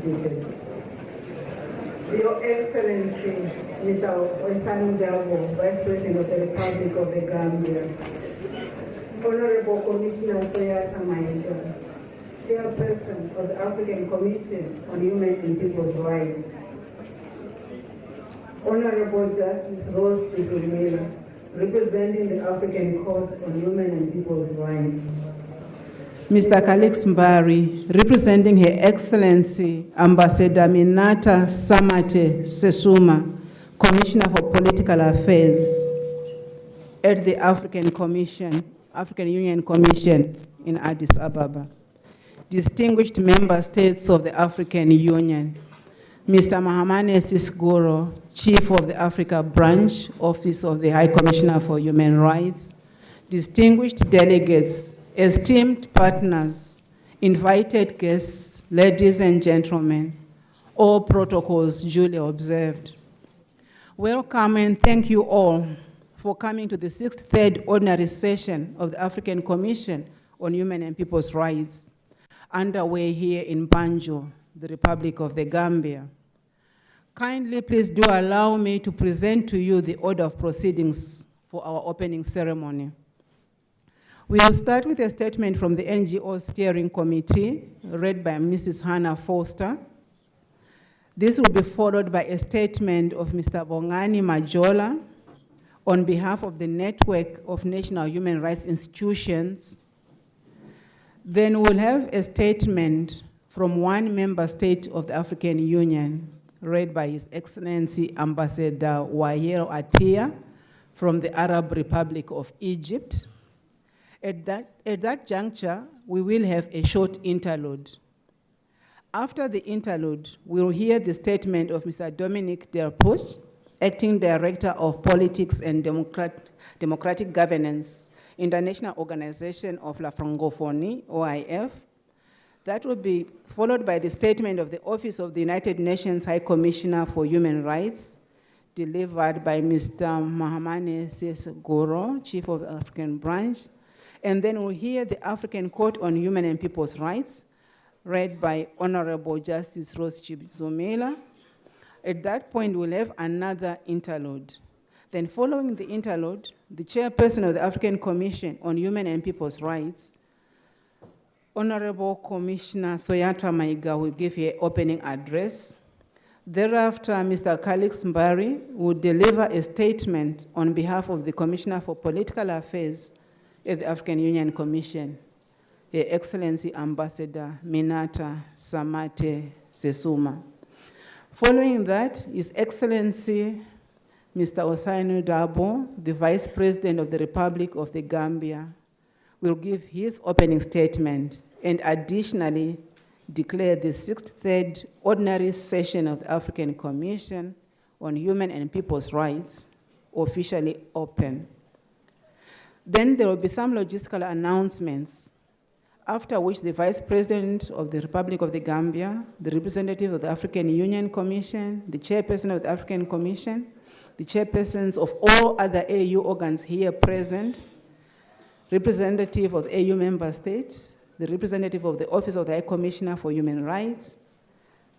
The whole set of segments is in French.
speakers. Your Excellency, Mr. Osano Jabo, Vice President of the Republic of the Gambia, Honorable Commissioner Soyata Maisha, Chairperson of the African Commission on Human and People's Rights, Honorable Justice Rose Chipumila, representing the African Court on Human and People's Rights, Mr. Calix Mbari, representing Her Excellency Ambassador Minata Samate Sesuma, Commissioner for Political Affairs at the African Union Commission in Addis Ababa. Distinguished member states of the African Union, Mr. Mahamane Sisgoro, Chief of the Africa Branch, Office of the High Commissioner for Human Rights, distinguished delegates, esteemed partners, invited guests, ladies and gentlemen, all protocols duly observed. Welcome and thank you all for coming to the 63rd Ordinary Session of the African Commission on Human and People's Rights, underway here in Banjul, the Republic of the Gambia. Kindly please do allow me to present to you the order of proceedings for our opening ceremony. We will start with a statement from the NGO Steering Committee, read by Mrs. Hannah Foster. This will be followed by a statement of Mr. Bongani Majola on behalf of the Network of National Human Rights Institutions. Then we'll have a statement from one member state of the African Union, read by His Excellency Ambassador Wahiro Atia from the Arab Republic of Egypt. At that juncture, we will have a short interlude. After the interlude, we'll hear the statement of Mr. Dominic Delpos, Acting Director of Politics and Democratic Governance, International Organization of La Francophonie, OIF. That will be followed by the statement of the Office of the United Nations High Commissioner for Human Rights, delivered by Mr. Mahamane Sisgoro, Chief of the African Branch. And then we'll hear the African Court on Human and People's Rights, read by Honorable Justice Rose Chipumila. At that point, we'll have another interlude. Then following the interlude, the Chairperson of the African Commission on Human and People's Rights, Honorable Commissioner Soyata Maiga, will give an opening address. Thereafter, Mr. Calix Mbari will deliver a statement on behalf of the Commissioner for Political Affairs at the African Union Commission, Her Excellency Ambassador Minata Samate Sesuma. Following that, His Excellency Mr. Osano Dabo, the Vice President of the Republic of the Gambia, will give his opening statement and additionally declare the 63rd Ordinary Session of the African Commission on Human and People's Rights officially open. Then there will be some logistical announcements, after which the Vice President of the Republic of the Gambia, the representative of the African Union Commission, the Chairperson of the African Commission, the Chairpersons of all other AU organs here present, representative of the AU member states, the representative of the Office of the High Commissioner for Human Rights,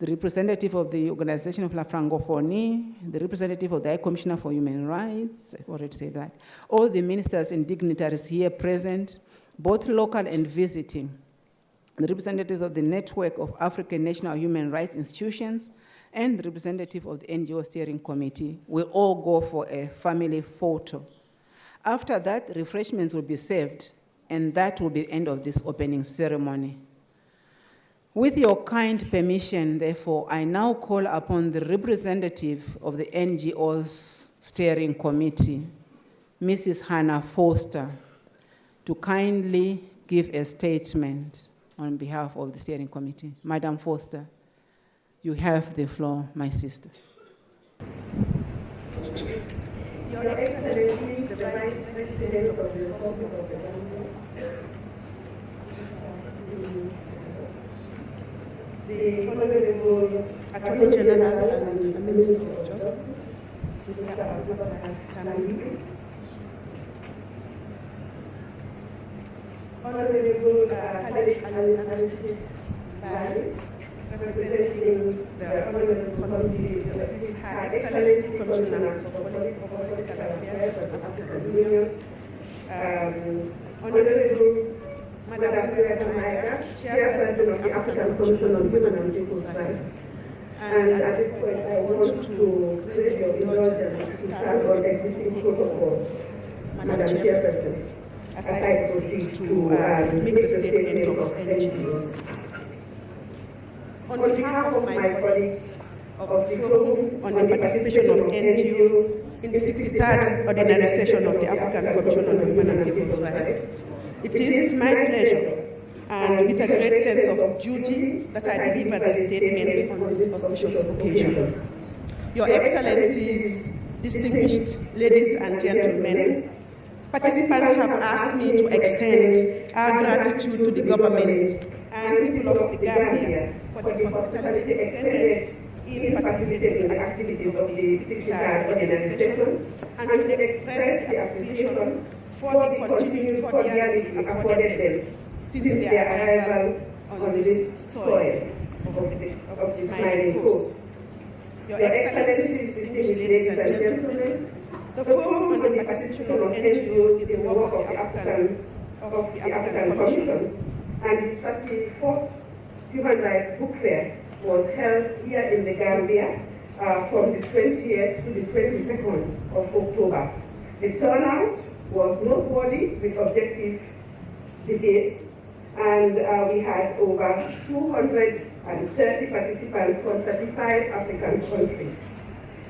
the representative of the Organization of La Francophonie, the representative of the High Commissioner for Human Rights, I already said that, all the ministers and dignitaries here present, both local and visiting, the representative of the Network of African National Human Rights Institutions, and the representative of the NGO Steering Committee will all go for a family photo. After that, refreshments will be served, and that will be the end of this opening ceremony. With your kind permission, therefore, I now call upon the representative of the NGO's Steering Committee, Mrs. Hannah Foster, to kindly give a statement on behalf of the Steering Committee. Madam Foster, you have the floor, my sister. Your Excellency, the Vice President of the Republic of the Gambia, the Honorable Attorney General and Minister of Justice, Mr. Abubakar Tamidu, Honorable Calix Mbari, representing the Honorable Committee, Her Excellency Commissioner for Political Affairs of the African Union, Honorable Madam Sarah Maida, Chairperson of the African Commission on Human and People's Rights. And at this point, I want to raise your indulgence to stand on existing protocol, Madam Chairperson, as I proceed to make the statement of NGOs. On behalf of my colleagues of the Forum on the Participation of NGOs in the 63rd Ordinary Session of the African Commission on Human and People's Rights, it is my pleasure and with a great sense of duty that I deliver this statement on this auspicious occasion. Your Excellencies, distinguished ladies and gentlemen, participants have asked me to extend our gratitude to the government and people of the Gambia for the hospitality extended in facilitating the activities of the 63rd Ordinary Session and to express the appreciation for the continued cordiality afforded them since their arrival on this soil of the smiling coast. Your Excellencies, distinguished ladies and gentlemen, the Forum on the Participation of NGOs in the work of the African Commission and the 34th Human Rights Book Fair was held here in the Gambia from the 20th to the 22nd of October. The turnout was noteworthy with objective debates, and we had over 230 participants from 35 African countries.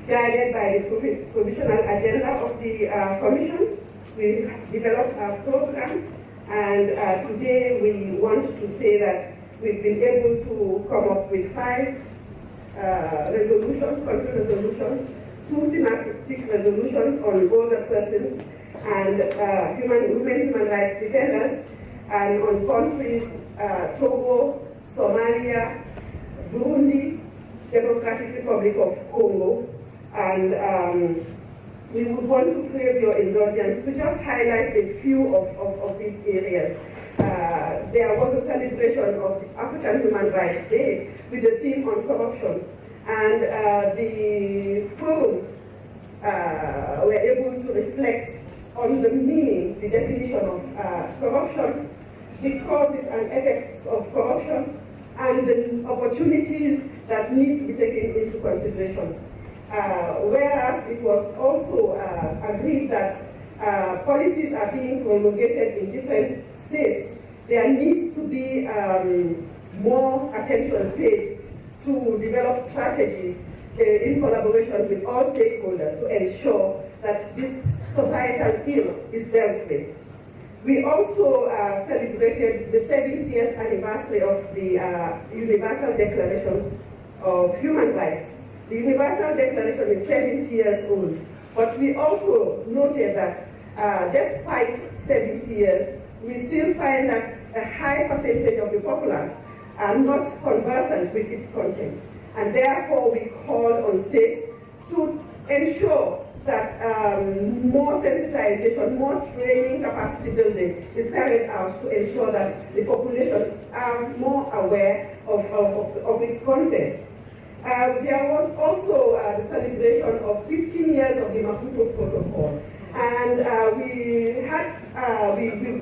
Guided by the provisional agenda of the Commission, we developed our program, and today we want to say that we've been able to come up with 5 resolutions, country resolutions, 2 thematic resolutions on older persons and women human rights defenders, and on countries Togo, Somalia, Burundi, Democratic Republic of Congo, and we would want to crave your indulgence to just highlight a few of these areas. There was a celebration of the African Human Rights Day with the theme on corruption, and the forum were able to reflect on the meaning, the definition of corruption, the causes and effects of corruption, and the opportunities that need to be taken into consideration. Whereas it was also agreed that policies are being promulgated in different states, there needs to be more attention paid to develop strategies in collaboration with all stakeholders to ensure that this societal ill is dealt with. We also celebrated the 70th anniversary of the Universal Declaration of Human Rights. The Universal Declaration is 70 years old, but we also noted that despite 70 years, we still find that a high percentage of the populace are not conversant with its content. And therefore, we call on states to ensure that more sensitization, more training, capacity building is carried out to ensure that the population are more aware of its content. There was also the celebration of 15 years of the Maputo Protocol, and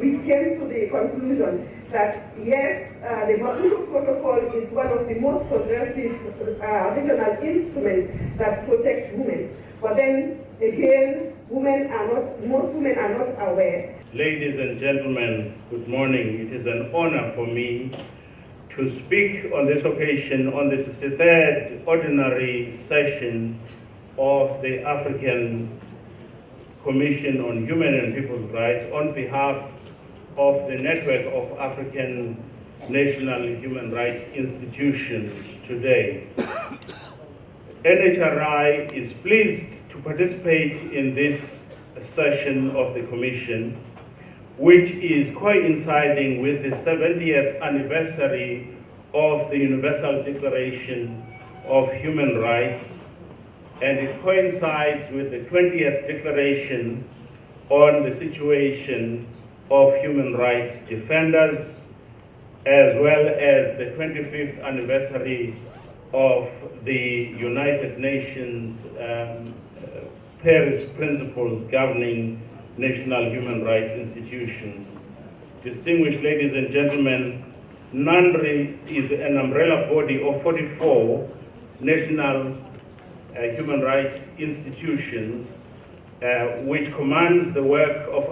we came to the conclusion that yes, the Maputo Protocol is one of the most progressive regional instruments that protect women. But then again, most women are not aware. Ladies and gentlemen, good morning. It is an honor for me to speak on this occasion on the 63rd Ordinary Session of the African Commission on Human and People's Rights on behalf of the Network of African National Human Rights Institutions today. NHRI is pleased to participate in this session of the Commission, which is coinciding with the 70th anniversary of the Universal Declaration of Human Rights, and it coincides with the 20th Declaration on the situation of human rights defenders, as well as the 25th anniversary of the United Nations Paris Principles governing national human rights institutions. Distinguished ladies and gentlemen, NANRI is an umbrella body of 44 national human rights institutions, which commands the work of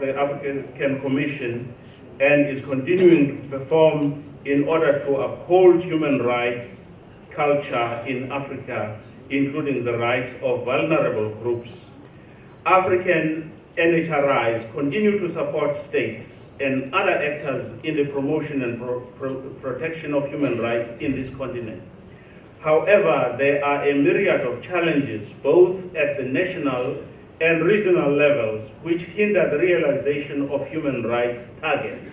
the African Commission and is continuing to perform in order to uphold human rights culture in Africa, including the rights of vulnerable groups. African NHRIs continue to support states and other actors in the promotion and protection of human rights in this continent. However, there are a myriad of challenges, both at the national and regional levels, which hinder the realization of human rights targets.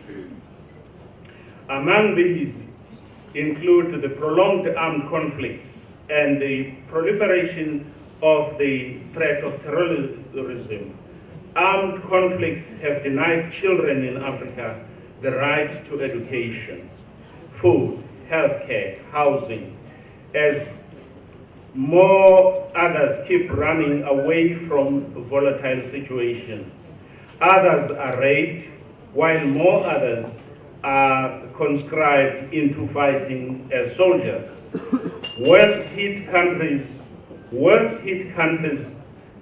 Among these include the prolonged armed conflicts and the proliferation of the threat of terrorism. Armed conflicts have denied children in Africa the right to education, food, healthcare, housing, as more others keep running away from volatile situations. Others are raped, while more others are conscribed into fighting as soldiers. Worst hit countries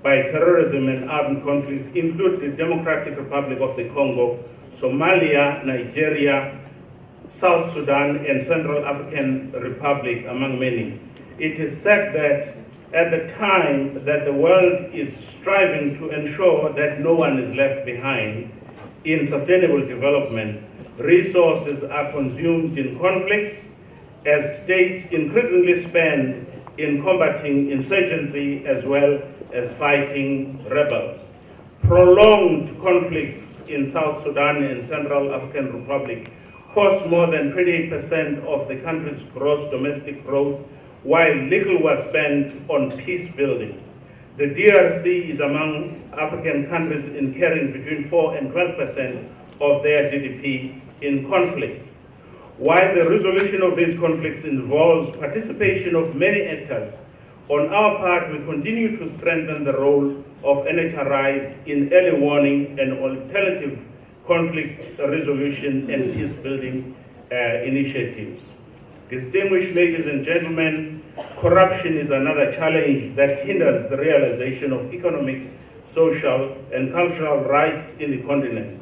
by terrorism and armed conflicts include the Democratic Republic of the Congo, Somalia, Nigeria, South Sudan, and Central African Republic, among many. It is said that at the time that the world is striving to ensure that no one is left behind in sustainable development, resources are consumed in conflicts as states increasingly spend in combating insurgency as well as fighting rebels. Prolonged conflicts in South Sudan and Central African Republic cost more than 28% of the country's gross domestic growth, while little was spent on peace building. The DRC is among African countries incurring between 4 and 12% of their GDP in conflict. While the resolution of these conflicts involves participation of many actors, on our part we continue to strengthen the role of NHRIs in early warning and alternative conflict resolution and peace building initiatives. Distinguished ladies and gentlemen, corruption is another challenge that hinders the realization of economic, social, and cultural rights in the continent.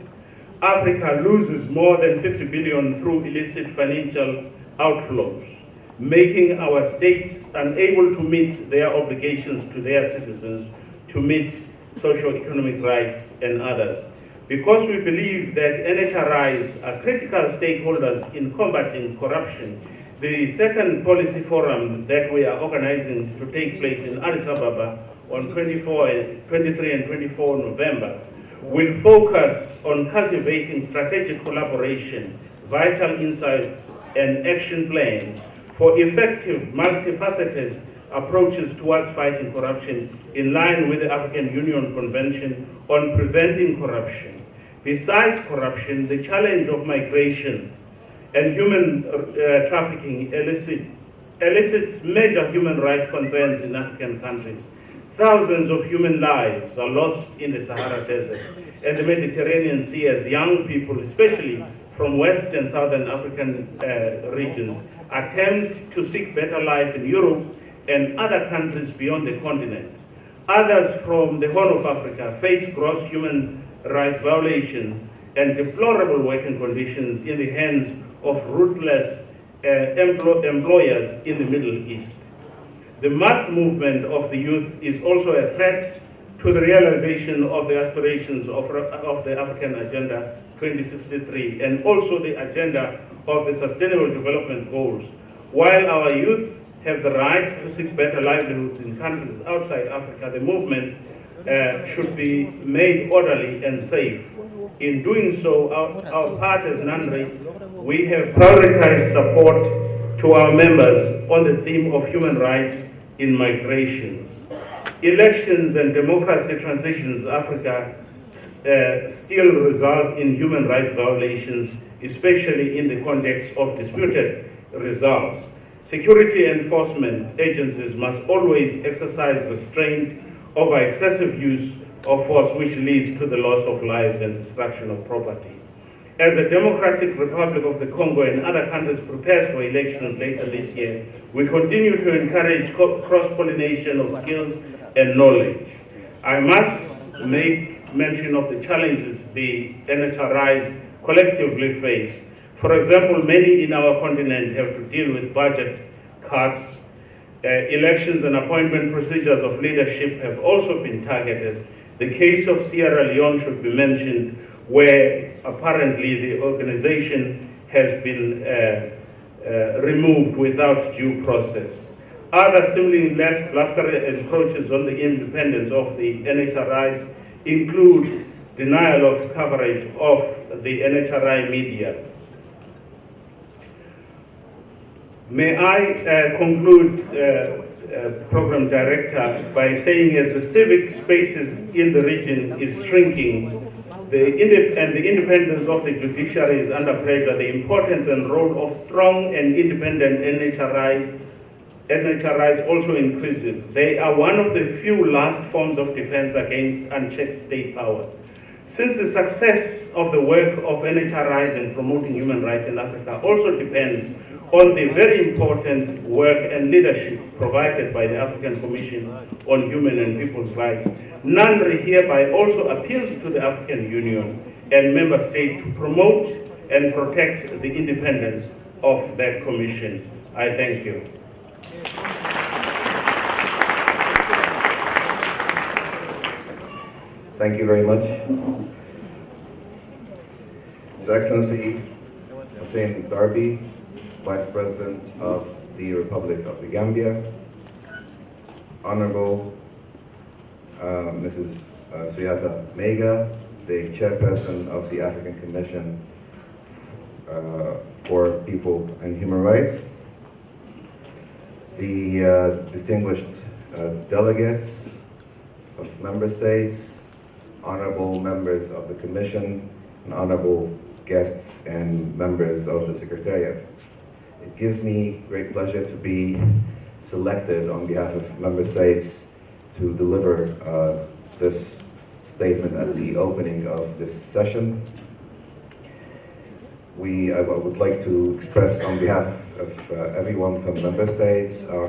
Africa loses more than 50 billion through illicit financial outflows, making our states unable to meet their obligations to their citizens to meet socio-economic rights and others. Because we believe that NHRIs are critical stakeholders in combating corruption, the second policy forum that we are organizing to take place in Addis Ababa on 23 and 24 November will focus on cultivating strategic collaboration, vital insights, and action plans for effective, multifaceted approaches towards fighting corruption in line with the African Union Convention on Preventing Corruption. Besides corruption, the challenge of migration and human trafficking elicits major human rights concerns in African countries. Thousands of human lives are lost in the Sahara Desert and the Mediterranean Sea as young people, especially from West and Southern African regions, attempt to seek better life in Europe and other countries beyond the continent. Others from the Horn of Africa face gross human rights violations and deplorable working conditions in the hands of ruthless employers in the Middle East. The mass movement of the youth is also a threat to the realization of the aspirations of the African Agenda 2063 and also the agenda of the Sustainable Development Goals. While our youth have the right to seek better livelihoods in countries outside Africa, the movement should be made orderly and safe. In doing so, our part as NANRI, we have prioritized support to our members on the theme of human rights in migrations. Elections and democracy transitions in Africa still result in human rights violations especially in the context of disputed results. Security enforcement agencies must always exercise restraint over excessive use of force, which leads to the loss of lives and destruction of property. As the Democratic Republic of the Congo and other countries prepares for elections later this year, we continue to encourage cross-pollination of skills and knowledge. I must make mention of the challenges the NHRIs collectively face. For example, many in our continent have to deal with budget cuts. Elections and appointment procedures of leadership have also been targeted. The case of Sierra Leone should be mentioned, where apparently the organization has been removed without due process. Other similarly less blustery approaches on the independence of the NHRIs include denial of coverage of the NHRI media. May I conclude, Program Director, by saying as the civic spaces in the region is shrinking, and the independence of the judiciary is under pressure, the importance and role of strong and independent NHRIs also increases. They are one of the few last forms of defense against unchecked state power. Since the success of the work of NHRIs in promoting human rights in Africa also depends on the very important work and leadership provided by the African Commission on Human and People's Rights, NUNRI hereby also appeals to the African Union and member states to promote and protect the independence of that commission. I thank you. Thank you very much. His Excellency Hussein Darby, Vice President of the Republic of the Gambia, Honorable Mrs. Suyata Mega, the Chairperson of the African Commission for People and Human Rights, the distinguished delegates of member states, honorable members of the Commission, and honorable guests and members of the Secretariat. It gives me great pleasure to be selected on behalf of member states to deliver this statement at the opening of this session. I would like to express on behalf of everyone from member states our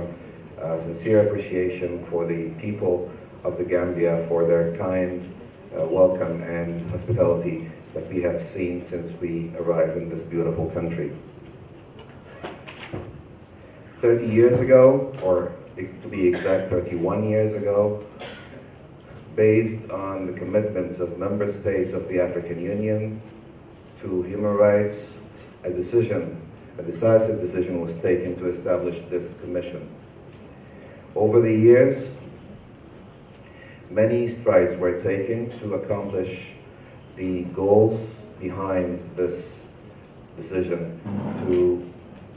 sincere appreciation for the people of the Gambia for their kind welcome and hospitality that we have seen since we arrived in this beautiful country. 30 years ago, or to be exact, 31 years ago, based on the commitments of member states of the African Union to human rights, a decisive decision was taken to establish this commission. Over the years, many strides were taken to accomplish the goals behind this decision, to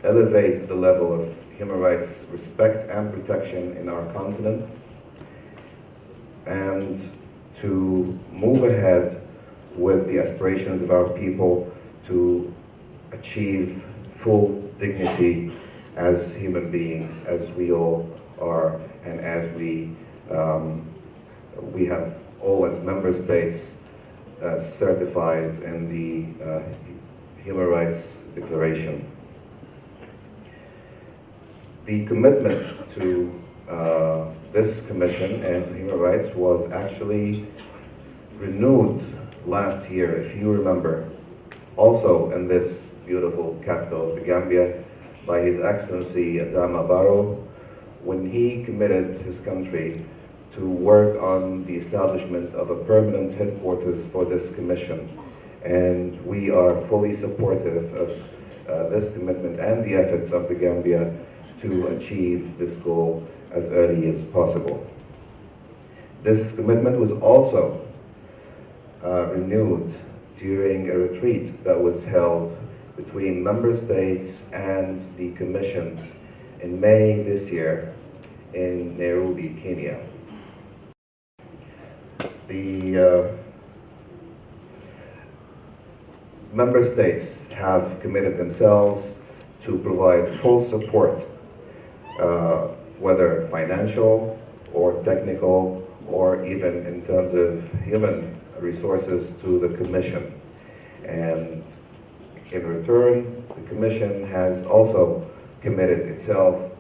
elevate the level of human rights respect and protection in our continent, and to move ahead with the aspirations of our people to achieve full dignity as human beings, as we all are, and as we have all as member states certified in the Human Rights Declaration. The commitment to this commission and to human rights was actually renewed last year, if you remember, also in this beautiful capital of the Gambia, by His Excellency Adama Barrow, when he committed his country to work on the establishment of a permanent headquarters for this commission. And we are fully supportive of this commitment and the efforts of the Gambia to achieve this goal as early as possible. This commitment was also renewed during a retreat that was held between member states and the Commission in May this year in Nairobi, Kenya. member states have committed themselves to provide full support, whether financial or technical or even in terms of human resources to the Commission. And in return, the Commission has also committed itself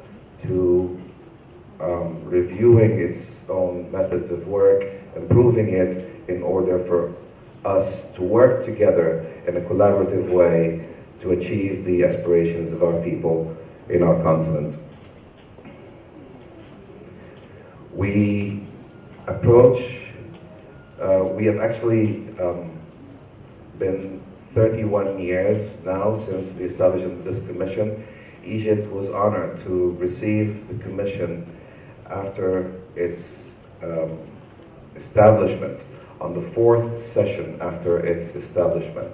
to reviewing its own methods of work, improving it in order for us to work together in a collaborative way to achieve the aspirations of our people in our continent. We have actually been 31 years now since the establishment of this commission. Egypt was honored to receive the commission after its establishment on the 4th session after its establishment.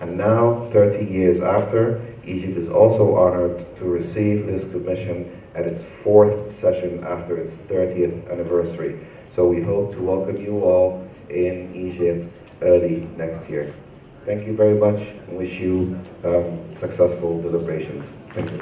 And now, 30 years after, Egypt is also honored to receive this commission at its 4th session after its 30th anniversary. So we hope to welcome you all in Egypt early next year. Thank you very much and wish you successful deliberations. Thank you.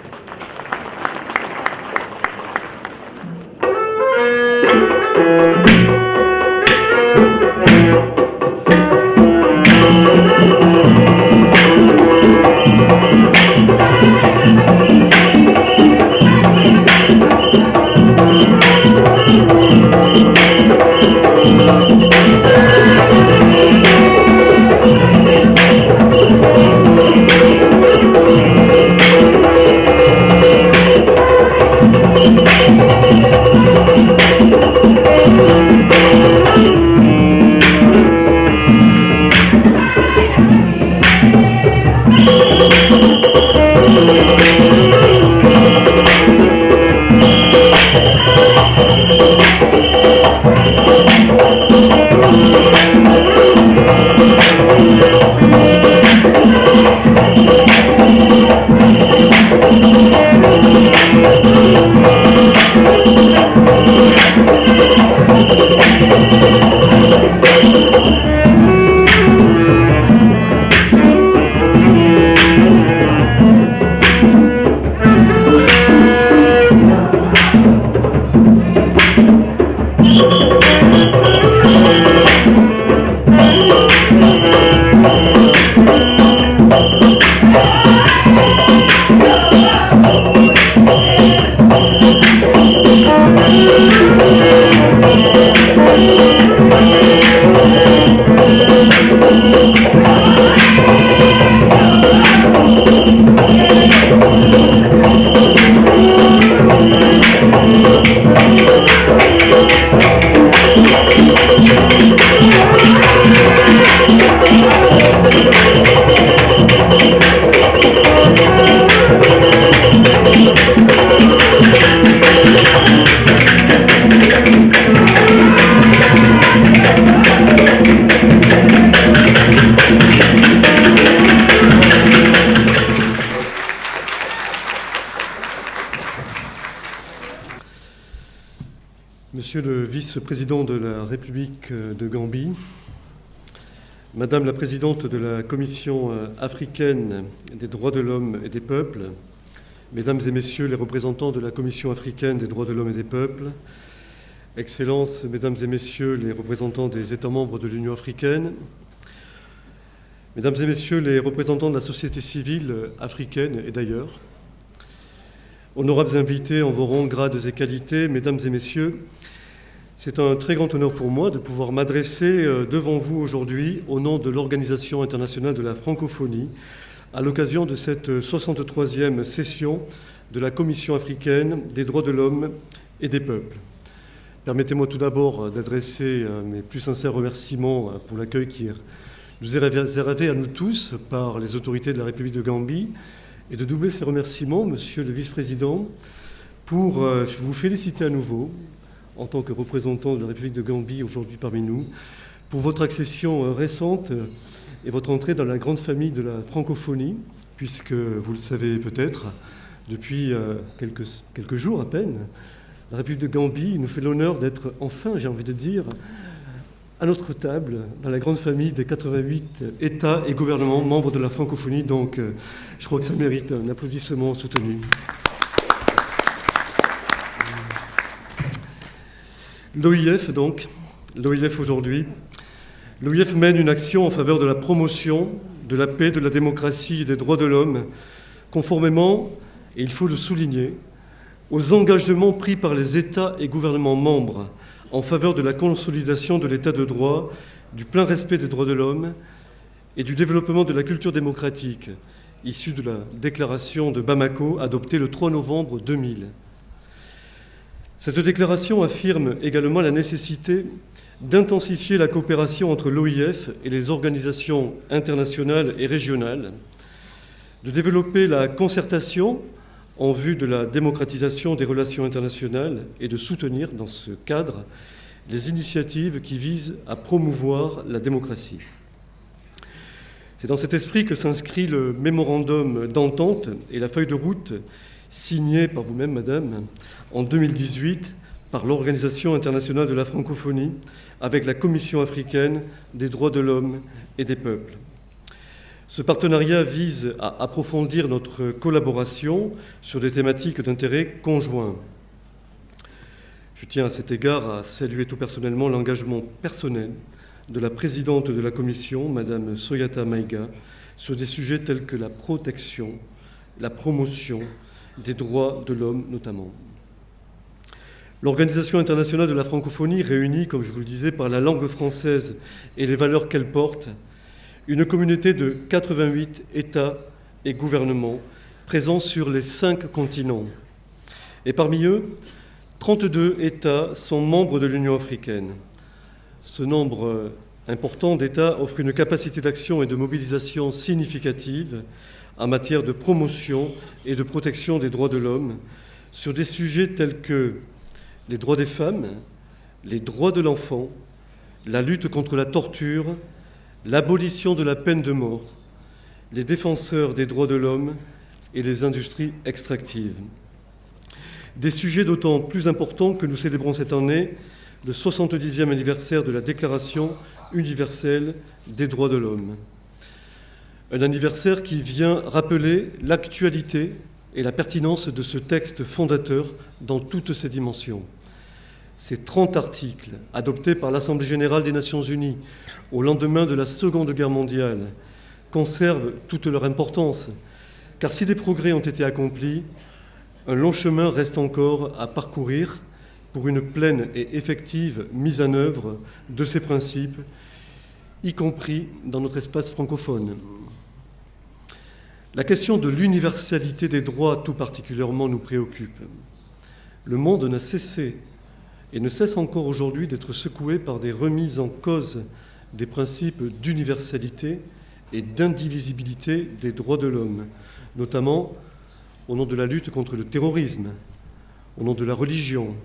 Monsieur le vice-président de la République de Gambie, Madame la présidente de la Commission africaine des droits de l'homme et des peuples, Mesdames et Messieurs les représentants de la Commission africaine des droits de l'homme et des peuples, Excellences, Mesdames et Messieurs les représentants des États membres de l'Union africaine, Mesdames et Messieurs les représentants de la société civile africaine et d'ailleurs, honorables invités en vos rangs, grades et qualités, Mesdames et Messieurs, c'est un très grand honneur pour moi de pouvoir m'adresser devant vous aujourd'hui au nom de l'Organisation internationale de la francophonie à l'occasion de cette 63e session de la Commission africaine des droits de l'homme et des peuples. Permettez-moi tout d'abord d'adresser mes plus sincères remerciements pour l'accueil qui nous est réservé à nous tous par les autorités de la République de Gambie et de doubler ces remerciements, Monsieur le Vice-président, pour vous féliciter à nouveau en tant que représentant de la République de Gambie aujourd'hui parmi nous, pour votre accession récente et votre entrée dans la grande famille de la francophonie, puisque, vous le savez peut-être, depuis quelques jours à peine, la République de Gambie nous fait l'honneur d'être enfin, j'ai envie de dire, à notre table, dans la grande famille des 88 États et gouvernements membres de la francophonie. Donc, je crois que ça mérite un applaudissement soutenu. L'OIF, donc, l'OIF aujourd'hui. L'OIF mène une action en faveur de la promotion de la paix, de la démocratie et des droits de l'homme, conformément, et il faut le souligner, aux engagements pris par les États et gouvernements membres en faveur de la consolidation de l'État de droit, du plein respect des droits de l'homme et du développement de la culture démocratique, issue de la déclaration de Bamako adoptée le 3 novembre 2000. Cette déclaration affirme également la nécessité d'intensifier la coopération entre l'OIF et les organisations internationales et régionales, de développer la concertation en vue de la démocratisation des relations internationales et de soutenir, dans ce cadre, les initiatives qui visent à promouvoir la démocratie. C'est dans cet esprit que s'inscrit le mémorandum d'entente et la feuille de route signée par vous-même, Madame, en 2018 par l'Organisation internationale de la francophonie avec la Commission africaine des droits de l'homme et des peuples. Ce partenariat vise à approfondir notre collaboration sur des thématiques d'intérêt conjoint. Je tiens à cet égard à saluer tout personnellement l'engagement personnel de la présidente de la Commission, Madame Soyata Maïga, sur des sujets tels que la protection, la promotion des droits de l'homme notamment. L'Organisation internationale de la francophonie réunit, comme je vous le disais, par la langue française et les valeurs qu'elle porte, une communauté de 88 États et gouvernements présents sur les 5 continents. Et parmi eux, 32 États sont membres de l'Union africaine. Ce nombre important d'États offre une capacité d'action et de mobilisation significative en matière de promotion et de protection des droits de l'homme sur des sujets tels que les droits des femmes, les droits de l'enfant, la lutte contre la torture, l'abolition de la peine de mort, les défenseurs des droits de l'homme et les industries extractives. Des sujets d'autant plus importants que nous célébrons cette année le 70e anniversaire de la Déclaration universelle des droits de l'homme. Un anniversaire qui vient rappeler l'actualité et la pertinence de ce texte fondateur dans toutes ses dimensions. Ces 30 articles, adoptés par l'Assemblée générale des Nations unies au lendemain de la Seconde Guerre mondiale, conservent toute leur importance, car si des progrès ont été accomplis, un long chemin reste encore à parcourir pour une pleine et effective mise en œuvre de ces principes, y compris dans notre espace francophone. La question de l'universalité des droits tout particulièrement nous préoccupe. Le monde n'a cessé et ne cesse encore aujourd'hui d'être secoué par des remises en cause des principes d'universalité et d'indivisibilité des droits de l'homme, notamment au nom de la lutte contre le terrorisme, au nom de la religion,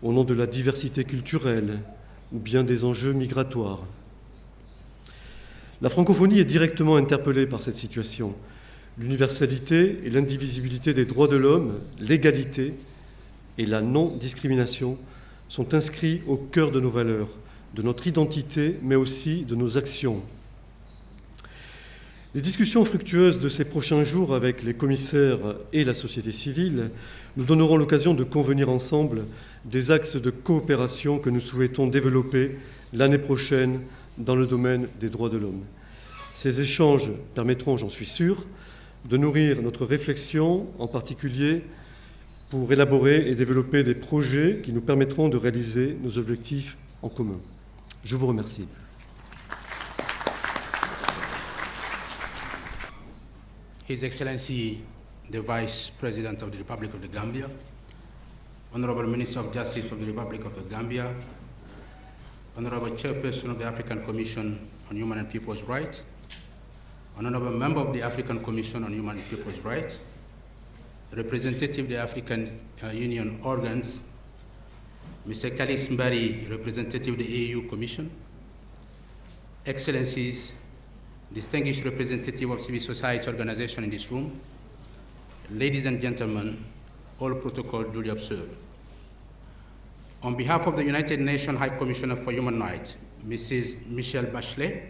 au nom de la diversité culturelle ou bien des enjeux migratoires. La francophonie est directement interpellée par cette situation. L'universalité et l'indivisibilité des droits de l'homme, l'égalité et la non-discrimination sont inscrits au cœur de nos valeurs, de notre identité, mais aussi de nos actions. Les discussions fructueuses de ces prochains jours avec les commissaires et la société civile nous donneront l'occasion de convenir ensemble des axes de coopération que nous souhaitons développer l'année prochaine dans le domaine des droits de l'homme. Ces échanges permettront, j'en suis sûr, de nourrir notre réflexion, en particulier pour élaborer et développer des projets qui nous permettront de réaliser nos objectifs en commun. Je vous remercie. His Excellency, the Vice President of the Republic of the Gambia, Honorable Minister of Justice of the Republic of the Gambia, Honorable Chairperson of the African Commission on Human and People's Rights, Honorable Member of the African Commission on Human and People's Rights, Representative of the African Union organs, Mr. Calix Mbari, Representative of the AU Commission, Excellencies, distinguished representative of civil society organization in this room, ladies and gentlemen, all protocol duly observed. On behalf of the United Nations High Commissioner for Human Rights, Mrs. Michelle Bachelet,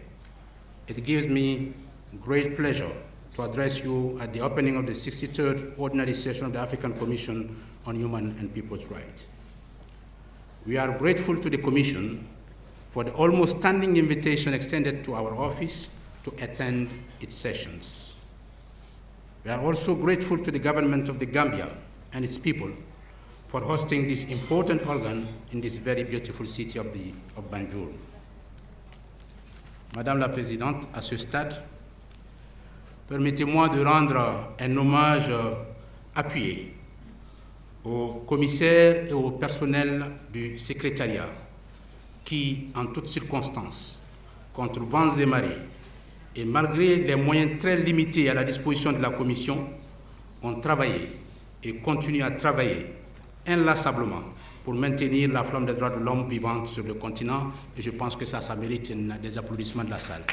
it gives me great pleasure to address you at the opening of the 63rd Ordinary Session of the African Commission on Human and People's Rights. We are grateful to the Commission for the almost standing invitation extended to our office to attend its sessions. We are also grateful to the government of the Gambia and its people for hosting this important organ in this very beautiful city of Banjul. Madame la Présidente, à ce stade, permettez-moi de rendre un hommage appuyé aux commissaires et au personnel du secrétariat qui, en toutes circonstances, contre vents et marées, et malgré les moyens très limités à la disposition de la Commission, ont travaillé et continuent à travailler inlassablement pour maintenir la flamme des droits de l'homme vivante sur le continent, et je pense que ça mérite des applaudissements de la salle.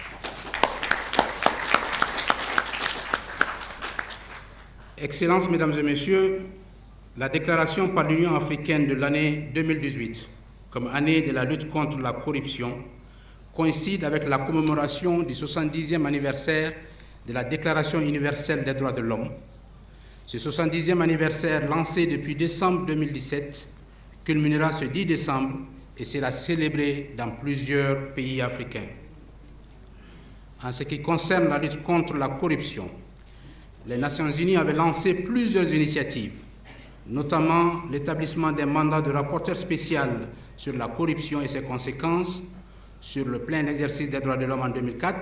Excellences, Mesdames et Messieurs, la déclaration par l'Union africaine de l'année 2018 comme année de la lutte contre la corruption coïncide avec la commémoration du 70e anniversaire de la Déclaration universelle des droits de l'homme. Ce 70e anniversaire, lancé depuis décembre 2017, culminera ce 10 décembre et sera célébré dans plusieurs pays africains. En ce qui concerne la lutte contre la corruption, les Nations Unies avaient lancé plusieurs initiatives, notamment l'établissement d'un mandat de rapporteur spécial sur la corruption et ses conséquences, sur le plein exercice des droits de l'homme en 2004,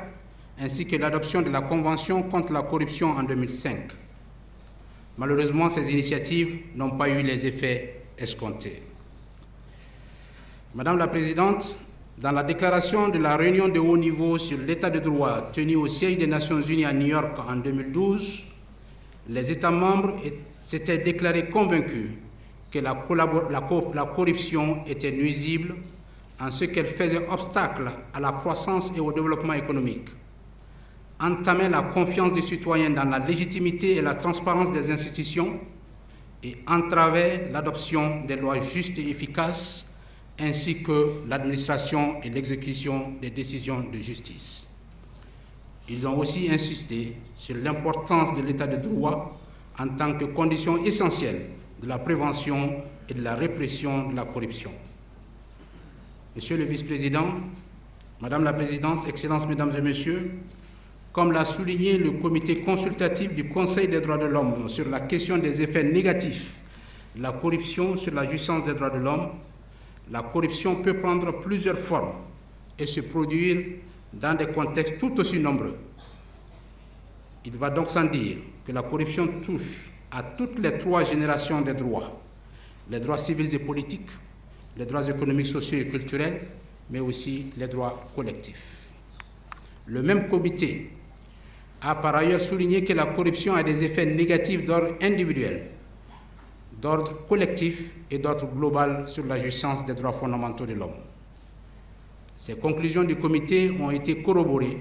ainsi que l'adoption de la Convention contre la corruption en 2005. Malheureusement, ces initiatives n'ont pas eu les effets escomptés. Madame la Présidente, dans la déclaration de la réunion de haut niveau sur l'état de droit tenue au siège des Nations Unies à New York en 2012, les États membres s'étaient déclarés convaincus que la corruption était nuisible en ce qu'elle faisait obstacle à la croissance et au développement économique, entamait la confiance des citoyens dans la légitimité et la transparence des institutions et entravait l'adoption des lois justes et efficaces ainsi que l'administration et l'exécution des décisions de justice. Ils ont aussi insisté sur l'importance de l'état de droit en tant que condition essentielle de la prévention et de la répression de la corruption. Monsieur le Vice-président, Madame la Présidente, Excellences, Mesdames et Messieurs, comme l'a souligné le comité consultatif du Conseil des droits de l'homme sur la question des effets négatifs de la corruption sur la jouissance des droits de l'homme, la corruption peut prendre plusieurs formes et se produire dans des contextes tout aussi nombreux. Il va donc sans dire que la corruption touche à toutes les trois générations des droits, les droits civils et politiques, les droits économiques, sociaux et culturels, mais aussi les droits collectifs. Le même comité a par ailleurs souligné que la corruption a des effets négatifs d'ordre individuel, d'ordre collectif et d'ordre global sur la jouissance des droits fondamentaux de l'homme. Ces conclusions du comité ont été corroborées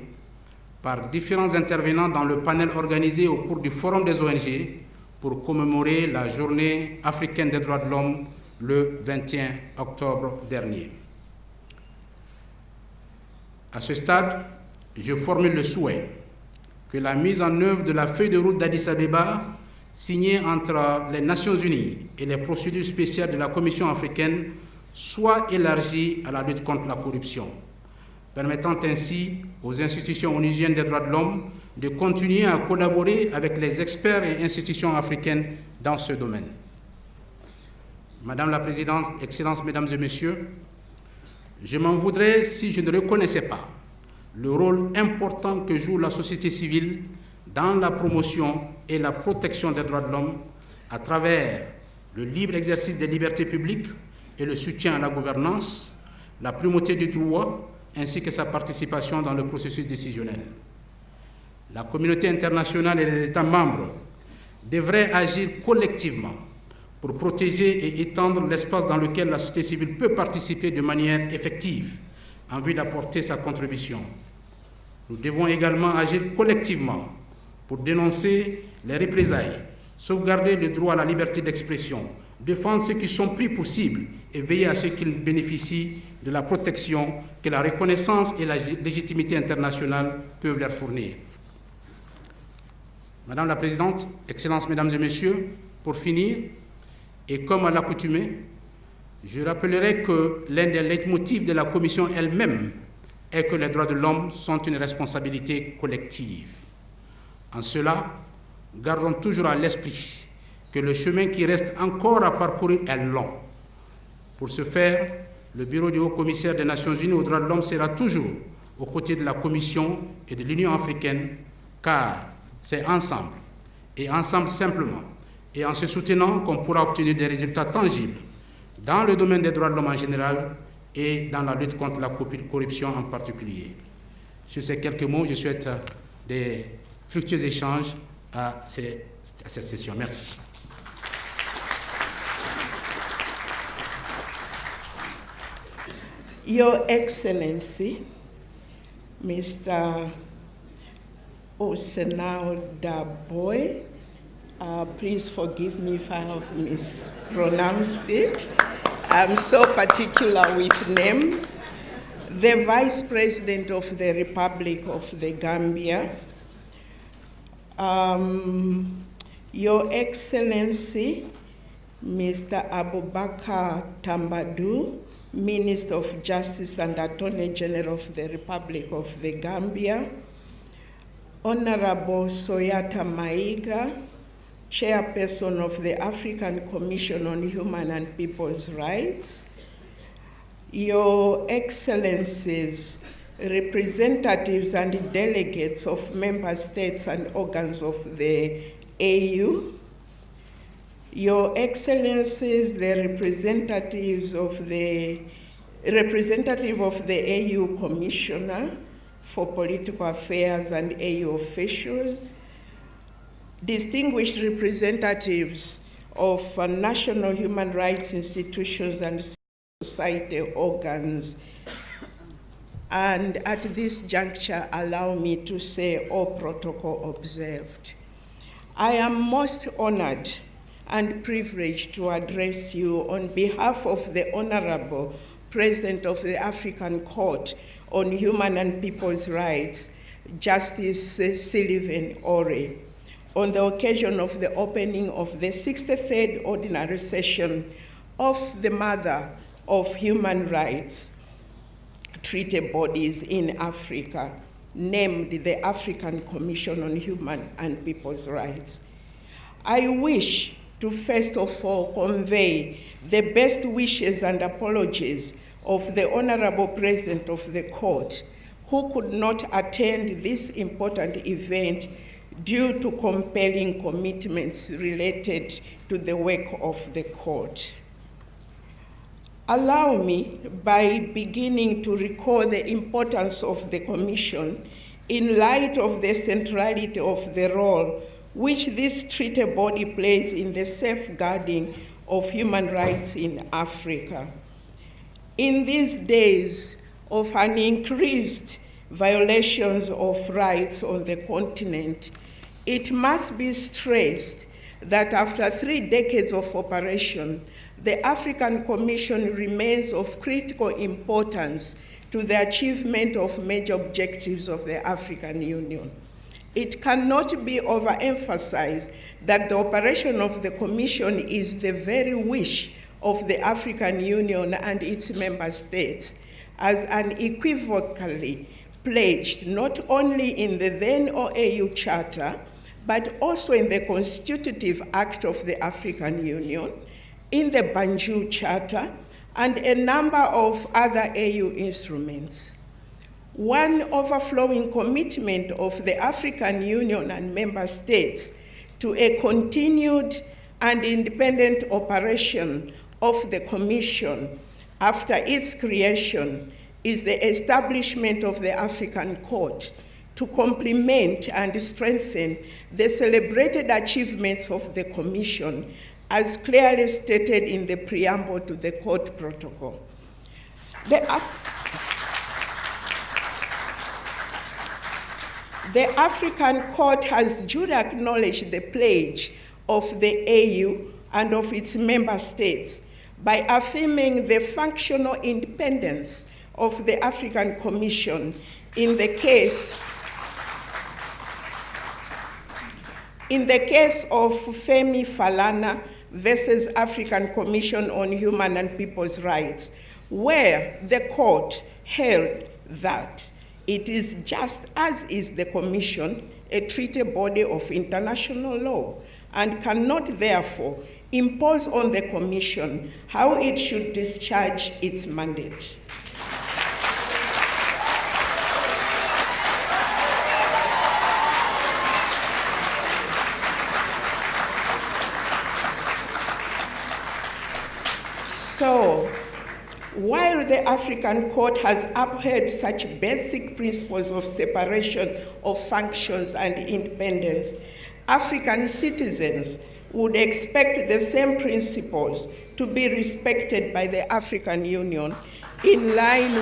par différents intervenants dans le panel organisé au cours du Forum des ONG pour commémorer la Journée africaine des droits de l'homme le 21 octobre dernier. À ce stade, je formule le souhait que la mise en œuvre de la feuille de route d'Addis Abeba, signée entre les Nations Unies et les procédures spéciales de la Commission africaine, soit élargie à la lutte contre la corruption, permettant ainsi aux institutions onusiennes des droits de l'homme de continuer à collaborer avec les experts et institutions africaines dans ce domaine. Madame la Présidente, Excellences, Mesdames et Messieurs, je m'en voudrais si je ne reconnaissais pas le rôle important que joue la société civile dans la promotion et la protection des droits de l'homme à travers le libre exercice des libertés publiques et le soutien à la gouvernance, la primauté du droit, ainsi que sa participation dans le processus décisionnel. La communauté internationale et les États membres devraient agir collectivement pour protéger et étendre l'espace dans lequel la société civile peut participer de manière effective en vue d'apporter sa contribution. Nous devons également agir collectivement pour dénoncer les représailles, sauvegarder le droit à la liberté d'expression, défendre ceux qui sont pris pour cible et veiller à ce qu'ils bénéficient de la protection que la reconnaissance et la légitimité internationale peuvent leur fournir. Madame la Présidente, Excellences, Mesdames et Messieurs, pour finir, et comme à l'accoutumée, je rappellerai que l'un des leitmotifs de la Commission elle-même est que les droits de l'homme sont une responsabilité collective. En cela, gardons toujours à l'esprit que le chemin qui reste encore à parcourir est long. Pour ce faire, le Bureau du Haut-Commissaire des Nations Unies aux droits de l'homme sera toujours aux côtés de la Commission et de l'Union africaine, car c'est ensemble, et ensemble simplement, et en se soutenant qu'on pourra obtenir des résultats tangibles dans le domaine des droits de l'homme en général et dans la lutte contre la corruption en particulier. Sur ces quelques mots, je souhaite des fructueux échanges à cette session. Merci. Your Excellency, Mr. Osenao Daboy, please forgive me if I have mispronounced it. I'm so particular with names. The Vice President of the Republic of the Gambia, Your Excellency, Mr. Abubakar Tambadou, Minister of Justice and Attorney General of the Republic of the Gambia, Honorable Soyata Maiga, Chairperson of the African Commission on Human and People's Rights, Your Excellencies, representatives and delegates of member states and organs of the AU, Your Excellencies, the representative of the AU Commissioner for Political Affairs and AU officials, distinguished representatives of national human rights institutions and society organs, and at this juncture, allow me to say all protocol observed. I am most honored and privileged to address you on behalf of the Honorable President of the African Court on Human and People's Rights, Justice Sylvain Ore, on the occasion of the opening of the 63rd Ordinary Session of the Mother of Human Rights Treaty Bodies in Africa, named the African Commission on Human and People's Rights. I wish to first of all convey the best wishes and apologies of the Honorable President of the Court, who could not attend this important event due to compelling commitments related to the work of the Court. Allow me, by beginning to recall the importance of the Commission in light of the centrality of the role which this treaty body plays in the safeguarding of human rights in Africa. In these days of an increased violations of rights on the continent, it must be stressed that after 3 decades of operation, the African Commission remains of critical importance to the achievement of major objectives of the African Union. It cannot be overemphasized that the operation of the Commission is the very wish of the African Union and its member states, as unequivocally pledged not only in the then OAU Charter, but also in the Constitutive Act of the African Union, in the Banjul Charter, and a number of other AU instruments. One overflowing commitment of the African Union and member states to a continued and independent operation of the Commission after its creation is the establishment of the African Court to complement and strengthen the celebrated achievements of the Commission, as clearly stated in the preamble to the Court Protocol. The African Court has duly acknowledged the pledge of the AU and of its member states by affirming the functional independence of the African Commission in the case of Femi Falana versus African Commission on Human and People's Rights, where the court held that it is just as is the Commission, a treaty body of international law, and cannot therefore impose on the Commission how it should discharge its mandate. So, while the African Court has upheld such basic principles of separation of functions and independence, African citizens would expect the same principles to be respected by the African Union in line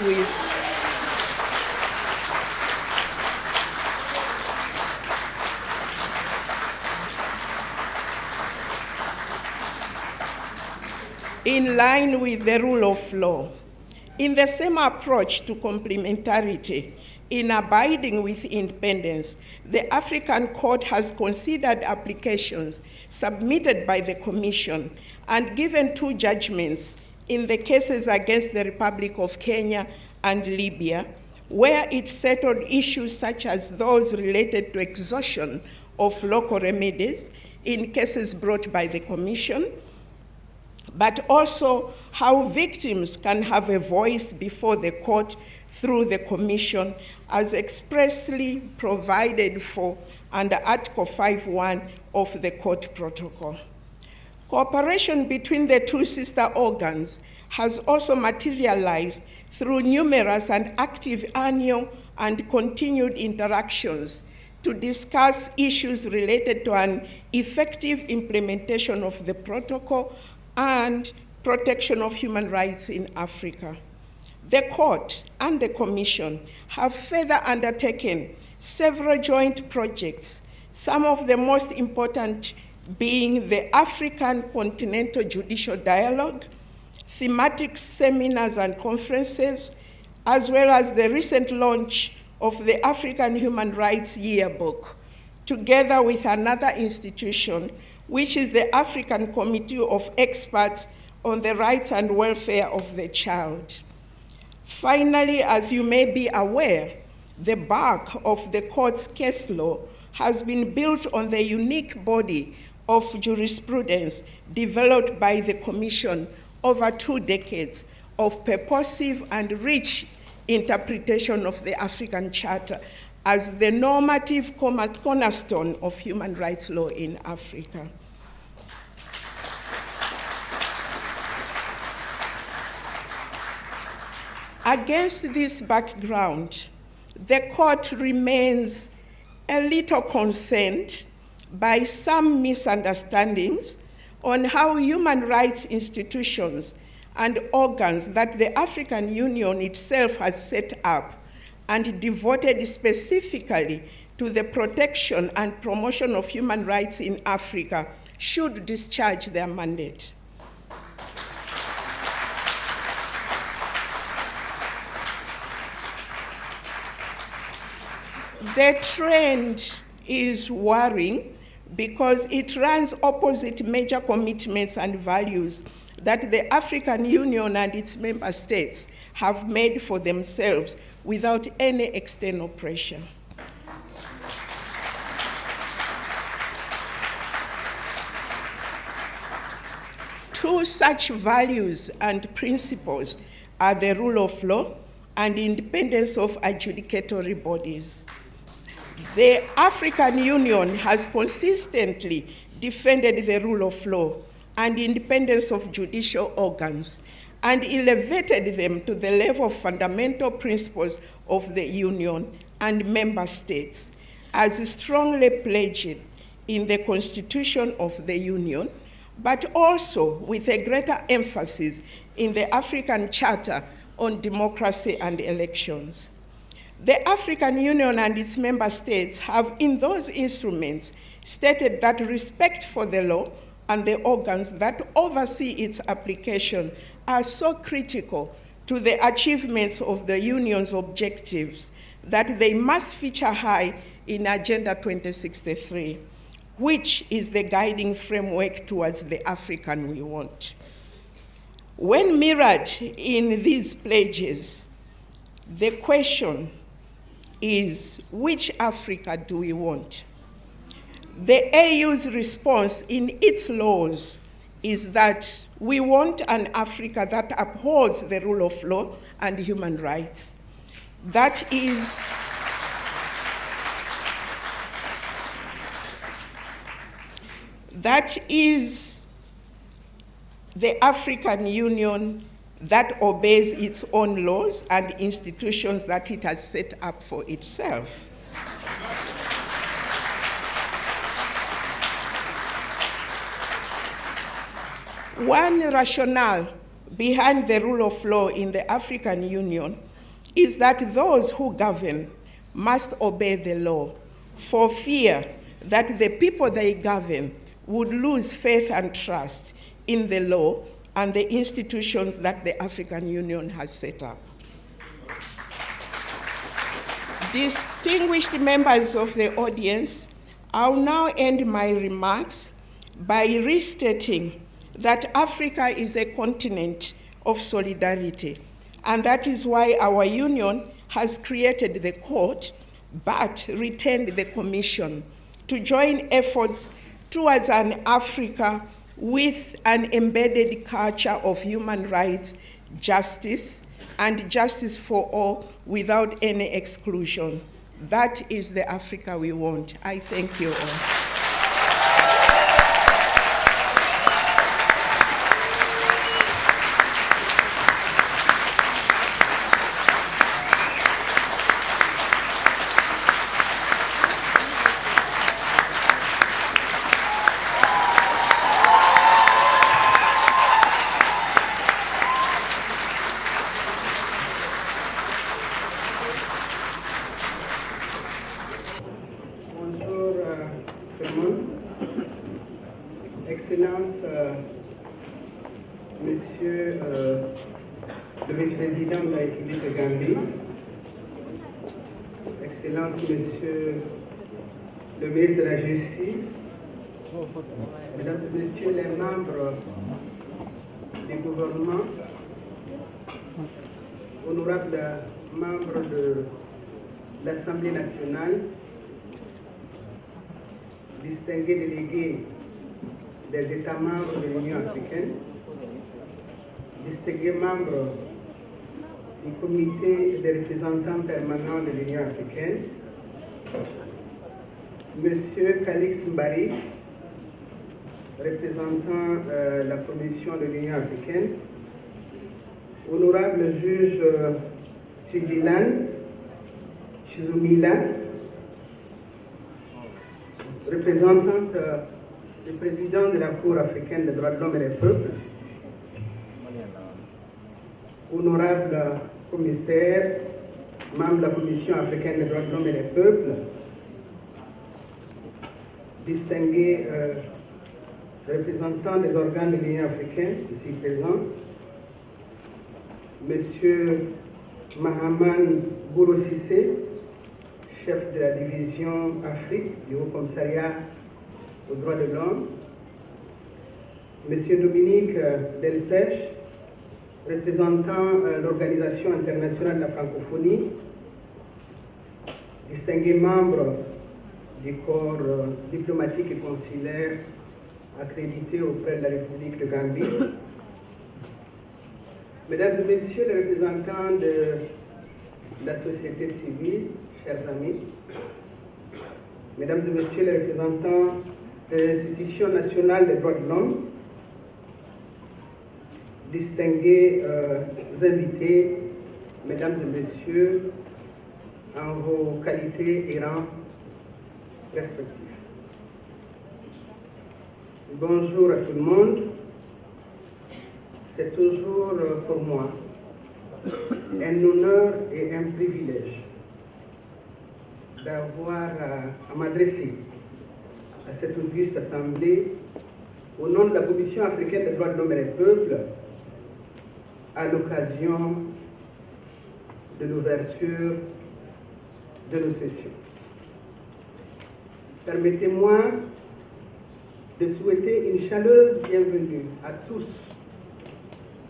with the rule of law. In the same approach to complementarity, in abiding with independence, the African Court has considered applications submitted by the Commission and given 2 judgments in the cases against the Republic of Kenya and Libya, where it settled issues such as those related to exhaustion of local remedies in cases brought by the Commission, but also how victims can have a voice before the court through the Commission as expressly provided for under Article 5.1 of the Court Protocol. Cooperation between the 2 sister organs has also materialized through numerous and active annual and continued interactions to discuss issues related to an effective implementation of the protocol and protection of human rights in Africa. The Court and the Commission have further undertaken several joint projects, some of the most important being the African Continental Judicial Dialogue, thematic seminars and conferences, as well as the recent launch of the African Human Rights Yearbook, together with another institution, which is the African Committee of Experts on the Rights and Welfare of the Child. Finally, as you may be aware, the bulk of the court's case law has been built on the unique body of jurisprudence developed by the Commission over 2 decades of purposive and rich interpretation of the African Charter as the normative cornerstone of human rights law in Africa. Against this background, the court remains a little concerned by some misunderstandings on how human rights institutions and organs that the African Union itself has set up and devoted specifically to the protection and promotion of human rights in Africa should discharge their mandate. The trend is worrying because it runs opposite major commitments and values that the African Union and its member states have made for themselves without any external pressure. Two such values and principles are the rule of law and independence of adjudicatory bodies. The African Union has consistently defended the rule of law and independence of judicial organs and elevated them to the level of fundamental principles of the Union and member states, as strongly pledged in the Constitution of the Union, but also with a greater emphasis in the African Charter on Democracy and Elections. The African Union and its member states have in those instruments stated that respect for the law and the organs that oversee its application are so critical to the achievements of the Union's objectives that they must feature high in Agenda 2063, which is the guiding framework towards the African we want. When mirrored in these pledges, the question is, which Africa do we want? The AU's response in its laws is that we want an Africa that upholds the rule of law and human rights. That is the African Union that obeys its own laws and institutions that it has set up for itself. One rationale behind the rule of law in the African Union is that those who govern must obey the law for fear that the people they govern would lose faith and trust in the law and the institutions that the African Union has set up. Distinguished members of the audience, I'll now end my remarks by restating that Africa is a continent of solidarity, and that is why our union has created the court but retained the commission to join efforts towards an Africa with an embedded culture of human rights, justice, and justice for all without any exclusion. That is the Africa we want. I thank you all. Excellence, Monsieur le vice-président de la République de Gambie, Excellence, Monsieur le ministre de la Justice, Mesdames et Messieurs les membres du gouvernement, honorables membres de l'Assemblée nationale, distingués délégués des États membres de l'Union africaine, distingués membres du comité des représentants permanents de l'Union africaine, Monsieur Kalix Mbari, représentant la Commission de l'Union africaine, honorable juge Chidilan Chizumila, représentante le président de la Cour africaine des droits de l'homme et des peuples, honorable commissaire, membre de la Commission africaine des droits de l'homme et des peuples, distingués représentants des organes de l'Union africaine ici présents, Monsieur Mahaman Bouro Cissé, chef de la division Afrique du Haut-Commissariat aux droits de l'homme, Monsieur Dominique Delpech, représentant l'Organisation internationale de la francophonie, distingués membres du corps diplomatique et consulaire accrédité auprès de la République de Gambie, Mesdames et Messieurs les représentants de la société civile, chers amis, Mesdames et Messieurs les représentants de l'Institution nationale des droits de l'homme, distingués invités, Mesdames et Messieurs, en vos qualités et rangs respectifs. Bonjour à tout le monde. C'est toujours pour moi un honneur et un privilège d'avoir à m'adresser à cette auguste assemblée au nom de la Commission africaine des droits de l'homme et des peuples, à l'occasion de l'ouverture de nos sessions. Permettez-moi de souhaiter une chaleureuse bienvenue à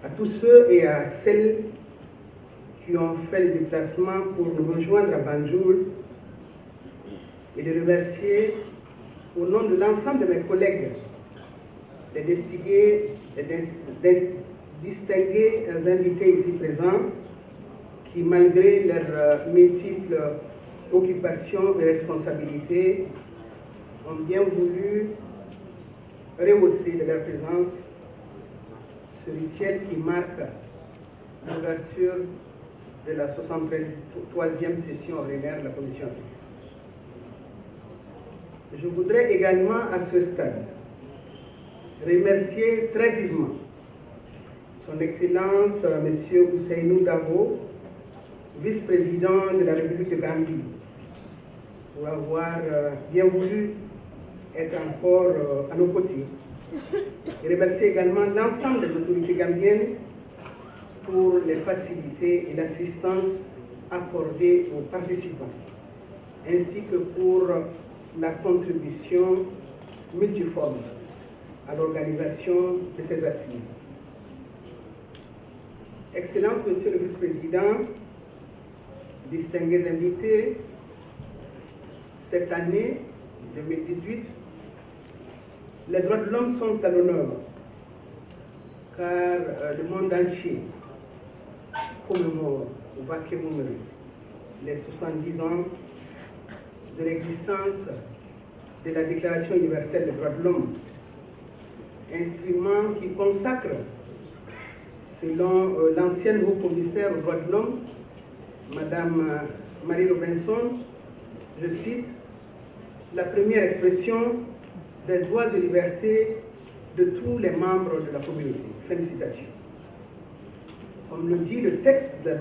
tous ceux et à celles qui ont fait le déplacement pour nous rejoindre à Banjul et de remercier au nom de l'ensemble de mes collègues, les distingués invités ici présents qui, malgré leurs multiples occupations et responsabilités, ont bien voulu rehausser de leur présence ce rituel qui marque l'ouverture de la 63e session ordinaire de la Commission africaine. Je voudrais également à ce stade remercier très vivement Son Excellence M. Ousseynou Dabo, vice-président de la République de Gambie, pour avoir bien voulu être encore à nos côtés. Et remercier également l'ensemble des autorités gambiennes pour les facilités et l'assistance accordées aux participants, ainsi que pour la contribution multiforme à l'organisation de ces assises. Excellence, Monsieur le Vice-président, distingués invités, cette année 2018, les droits de l'homme sont à l'honneur, car le monde entier commémore ou va commémorer les 70 ans de l'existence de la Déclaration universelle des droits de l'homme, instrument qui consacre, selon l'ancienne haut-commissaire aux droits de l'homme, Madame Marie Robinson, je cite, la première expression des droits et libertés de tous les membres de la communauté. Félicitations. Comme le dit le texte de la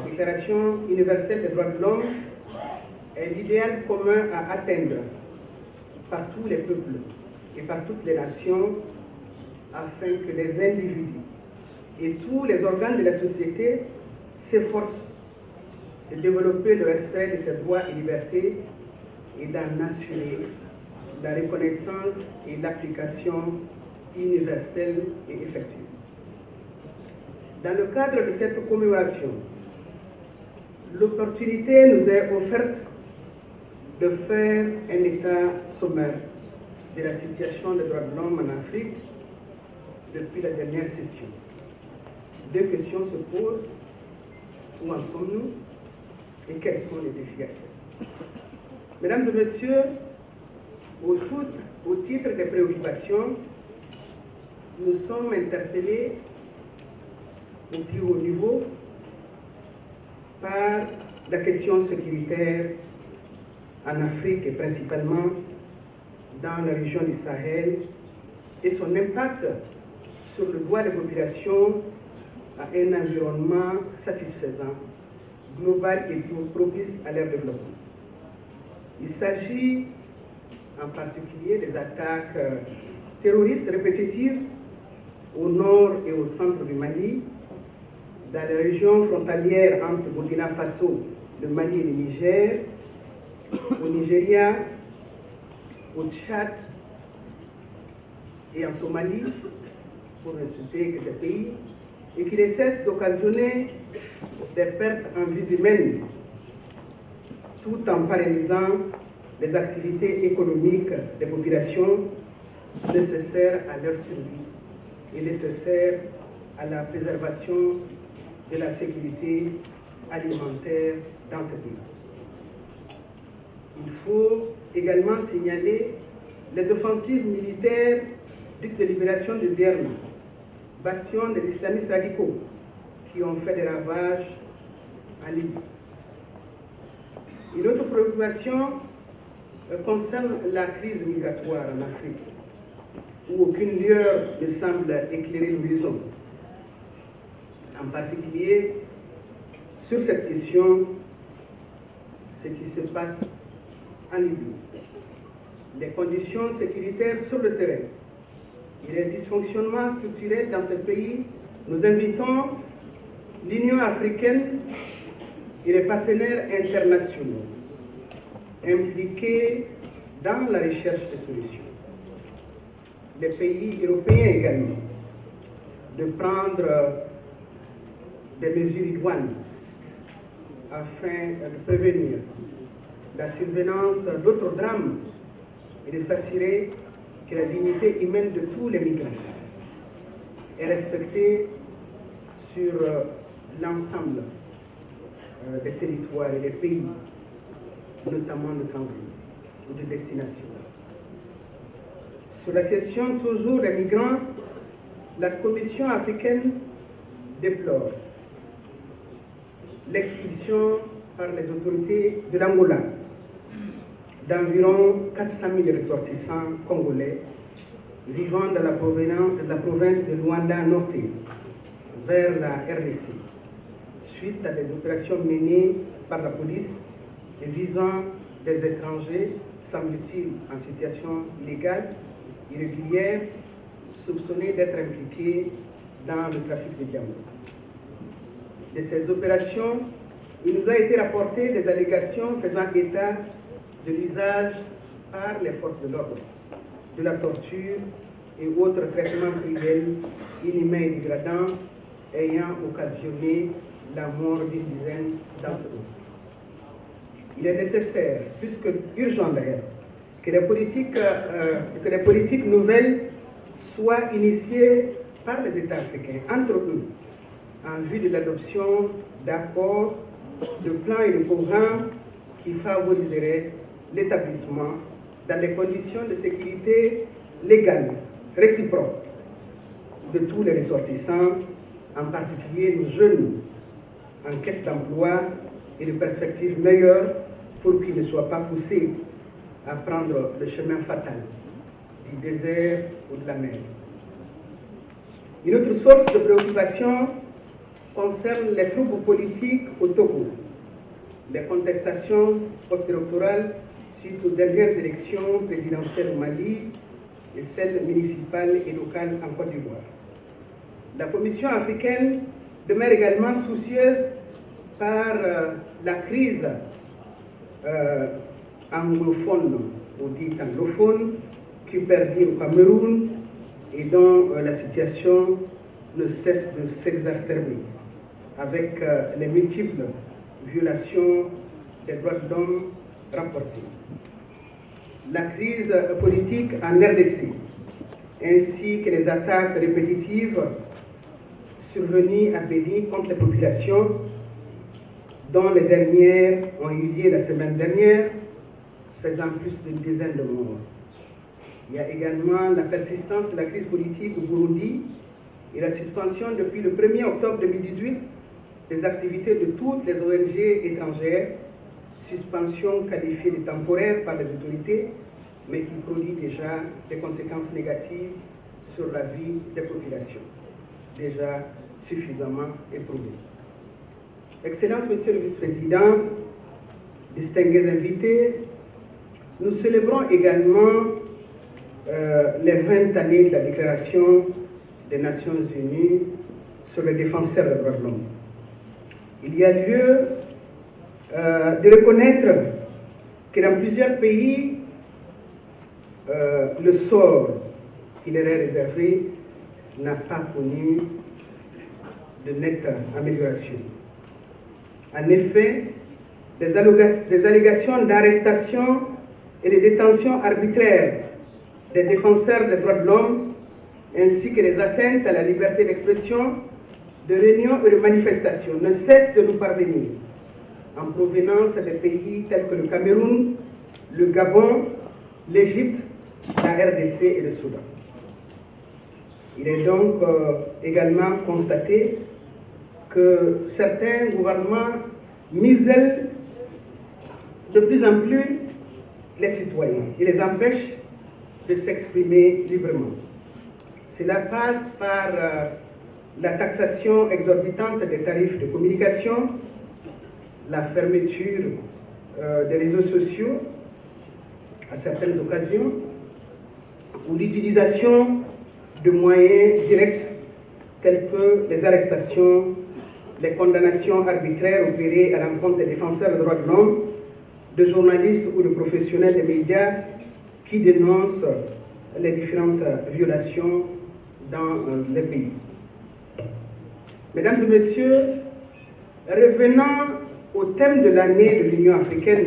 Déclaration universelle des droits de l'homme est l'idéal commun à atteindre par tous les peuples et par toutes les nations afin que les individus et tous les organes de la société s'efforcent de développer le respect de ces droits et libertés et d'en assurer la reconnaissance et l'application universelle et effective. Dans le cadre de cette commémoration, l'opportunité nous est offerte de faire un état sommaire de la situation des droits de l'homme en Afrique depuis la dernière session. Deux questions se posent. Où en sommes-nous et quels sont les défis actuels? Mesdames et messieurs, au titre des préoccupations, nous sommes interpellés au plus haut niveau par la question sécuritaire en Afrique et principalement dans la région du Sahel et son impact sur le droit des populations à un environnement satisfaisant, global et propice à leur développement. Il s'agit en particulier des attaques terroristes répétitives au nord et au centre du Mali, dans les régions frontalières entre Burkina Faso, le Mali et le Niger, au Nigeria, au Tchad et en Somalie, pour ne citer que ces pays, et qui ne cessent d'occasionner des pertes en vies humaines, tout en paralysant les activités économiques des populations nécessaires à leur survie et nécessaires à la préservation de la sécurité alimentaire dans ce pays. Il faut également signaler les offensives militaires dites de libération de Derna, bastion des islamistes radicaux qui ont fait des ravages en Libye. Une autre préoccupation concerne la crise migratoire en Afrique, où aucune lueur ne semble éclairer l'horizon. En particulier, sur cette question, ce qui se passe en Libye. les conditions sécuritaires sur le terrain et les dysfonctionnements structurels dans ce pays, nous invitons l'Union africaine et les partenaires internationaux impliqués dans la recherche de solutions, les pays européens également, de prendre des mesures idoines afin de prévenir la survenance d'autres drames et de s'assurer que la dignité humaine de tous les migrants est respectée sur l'ensemble des territoires et des pays, notamment de transit ou de destination. Sur la question toujours des migrants, la Commission africaine déplore l'expulsion par les autorités de l'Angola d'environ 400 000 ressortissants congolais vivant dans la province de Luanda-Norte vers la RDC, suite à des opérations menées par la police et visant des étrangers, semble-t-il, en situation illégale, irrégulière, soupçonnés d'être impliqués dans le trafic de diamants. De ces opérations, il nous a été rapporté des allégations faisant état de l'usage par les forces de l'ordre de la torture et autres traitements cruels, inhumains et dégradants ayant occasionné la mort d'une dizaine d'entre eux. Il est nécessaire, plus que urgent d'ailleurs, que les politiques nouvelles soient initiées par les États africains, entre eux, en vue de l'adoption d'accords, de plans et de programmes qui favoriseraient l'établissement dans des conditions de sécurité légale, réciproque, de tous les ressortissants, en particulier nos jeunes en quête d'emploi et de perspectives meilleures pour qu'ils ne soient pas poussés à prendre le chemin fatal du désert ou de la mer. Une autre source de préoccupation concerne les troubles politiques au Togo, les contestations post-électorales suite aux dernières élections présidentielles au Mali et celles municipales et locales en Côte d'Ivoire. La Commission africaine demeure également soucieuse par la crise anglophone, ou dite anglophone, qui perdure au Cameroun et dont la situation ne cesse de s'exacerber, avec les multiples violations des droits de l'homme rapportées. La crise politique en RDC, ainsi que les attaques répétitives survenues à Béni contre les populations, dont les dernières ont eu lieu la semaine dernière, faisant plus d'une dizaine de morts. Il y a également la persistance de la crise politique au Burundi et la suspension depuis le 1er octobre 2018 des activités de toutes les ONG étrangères, suspension qualifiée de temporaire par les autorités, mais qui produit déjà des conséquences négatives sur la vie des populations, déjà suffisamment éprouvées. Excellence, Monsieur le Vice-président, distingués invités, nous célébrons également les 20 années de la Déclaration des Nations Unies sur les défenseurs des droits de l'homme. Il y a lieu de reconnaître que dans plusieurs pays, le sort qui leur est réservé n'a pas connu de nette amélioration. En effet, des allégations d'arrestation et de détention arbitraire des défenseurs des droits de l'homme, ainsi que les atteintes à la liberté d'expression, de réunion et de manifestation ne cessent de nous parvenir en provenance des pays tels que le Cameroun, le Gabon, l'Égypte, la RDC et le Soudan. Il est donc également constaté que certains gouvernements musellent de plus en plus les citoyens et les empêchent de s'exprimer librement. Cela passe par la taxation exorbitante des tarifs de communication, la fermeture des réseaux sociaux, à certaines occasions, ou l'utilisation de moyens directs tels que les arrestations, les condamnations arbitraires opérées à l'encontre des défenseurs des droits de l'homme, de journalistes ou de professionnels des médias qui dénoncent les différentes violations dans les pays. Mesdames et messieurs, revenant au thème de l'année de l'Union africaine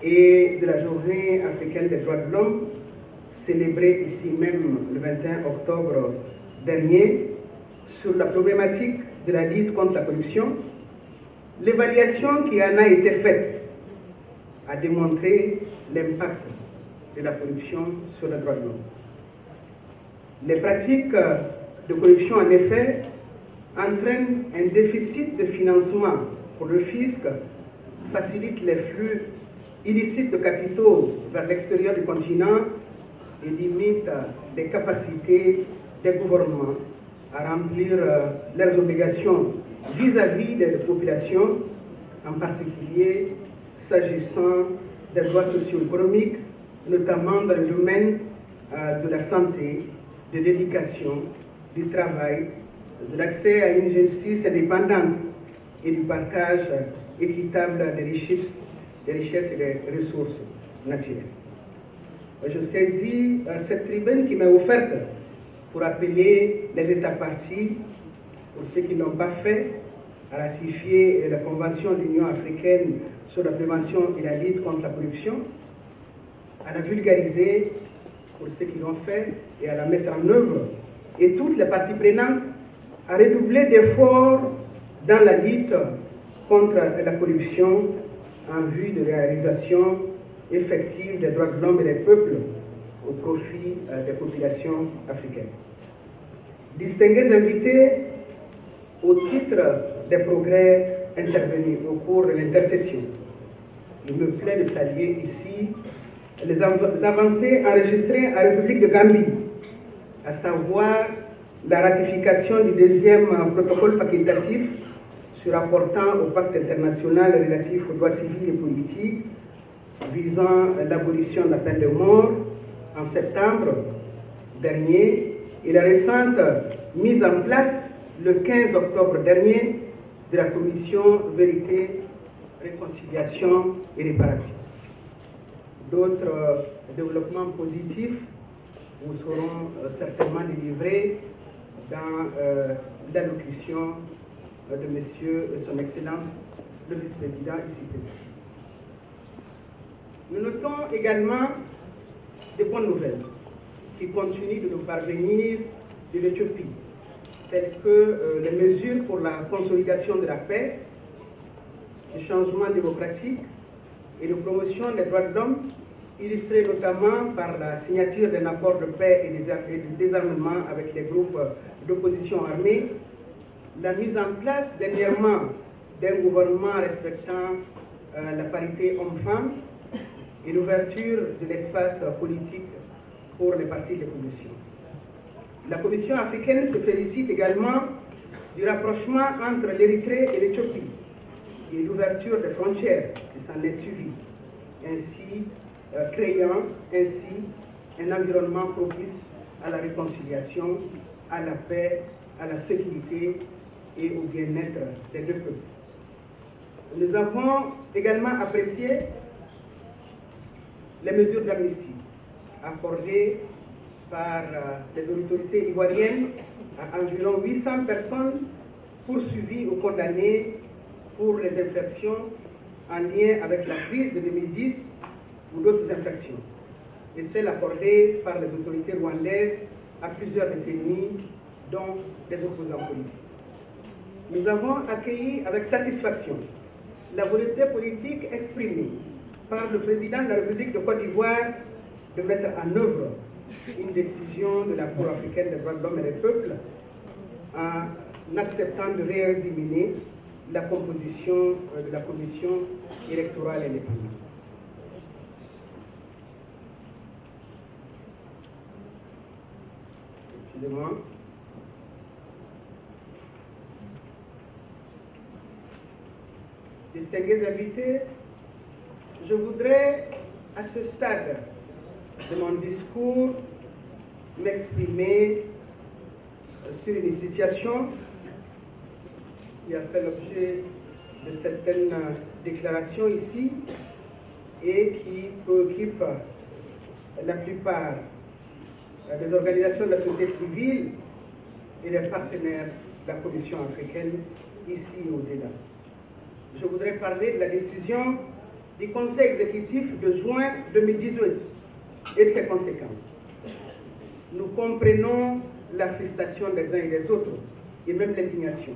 et de la Journée africaine des droits de l'homme, célébrée ici même le 21 octobre dernier, sur la problématique de la lutte contre la corruption, l'évaluation qui en a été faite a démontré l'impact de la corruption sur les droits de l'homme. Les pratiques de corruption, en effet, entraînent un déficit de financement pour le fisc, facilitent les flux illicites de capitaux vers l'extérieur du continent et limitent les capacités des gouvernements à remplir leurs obligations vis-à-vis des populations, en particulier s'agissant des droits socio-économiques, notamment dans le domaine de la santé, de l'éducation, du travail, de l'accès à une justice indépendante et du partage équitable des richesses et des ressources naturelles. Je saisis cette tribune qui m'est offerte pour appeler les États partis, pour ceux qui n'ont pas fait, à ratifier la Convention de l'Union africaine sur la prévention et la lutte contre la corruption, à la vulgariser pour ceux qui l'ont fait et à la mettre en œuvre, et toutes les parties prenantes à redoubler d'efforts dans la lutte contre la corruption en vue de réalisation effective des droits de l'homme et des peuples au profit des populations africaines. Distingués invités, au titre des progrès intervenus au cours de l'intercession, il me plaît de saluer ici les avancées enregistrées en République de Gambie, à savoir la ratification du deuxième protocole facultatif se rapportant au pacte international relatif aux droits civils et politiques visant l'abolition de la peine de mort en septembre dernier et la récente mise en place le 15 octobre dernier de la commission Vérité, Réconciliation et Réparation. D'autres développements positifs vous seront certainement délivrés dans l'allocution de Monsieur Son Excellence le vice-président ici présent. Nous notons également de bonnes nouvelles qui continuent de nous parvenir de l'Éthiopie, telles que les mesures pour la consolidation de la paix, le changement démocratique et de promotion des droits de l'homme, illustrées notamment par la signature d'un accord de paix et de désarmement avec les groupes d'opposition armée, la mise en place dernièrement d'un gouvernement respectant la parité homme-femme et l'ouverture de l'espace politique pour les partis de l'opposition. La Commission africaine se félicite également du rapprochement entre l'Érythrée et l'Éthiopie et l'ouverture des frontières qui s'en est suivie, ainsi créant un environnement propice à la réconciliation, à la paix, à la sécurité et au bien-être des deux peuples. Nous avons également apprécié les mesures d'amnistie accordées par les autorités ivoiriennes à environ 800 personnes poursuivies ou condamnées pour les infractions en lien avec la crise de 2010 ou d'autres infractions, et celles accordées par les autorités rwandaises à plusieurs détenus, dont des opposants politiques. Nous avons accueilli avec satisfaction la volonté politique exprimée par le président de la République de Côte d'Ivoire de mettre en œuvre une décision de la Cour africaine des droits de l'homme et des peuples en acceptant de réexaminer la composition de la commission électorale indépendante. Excusez-moi. Distingués invités, je voudrais à ce stade de mon discours, m'exprimer sur une situation qui a fait l'objet de certaines déclarations ici et qui préoccupe la plupart des organisations de la société civile et des partenaires de la Commission africaine ici et au-delà. Je voudrais parler de la décision du Conseil exécutif de juin 2018 et de ses conséquences. Nous comprenons la frustration des uns et des autres et même l'indignation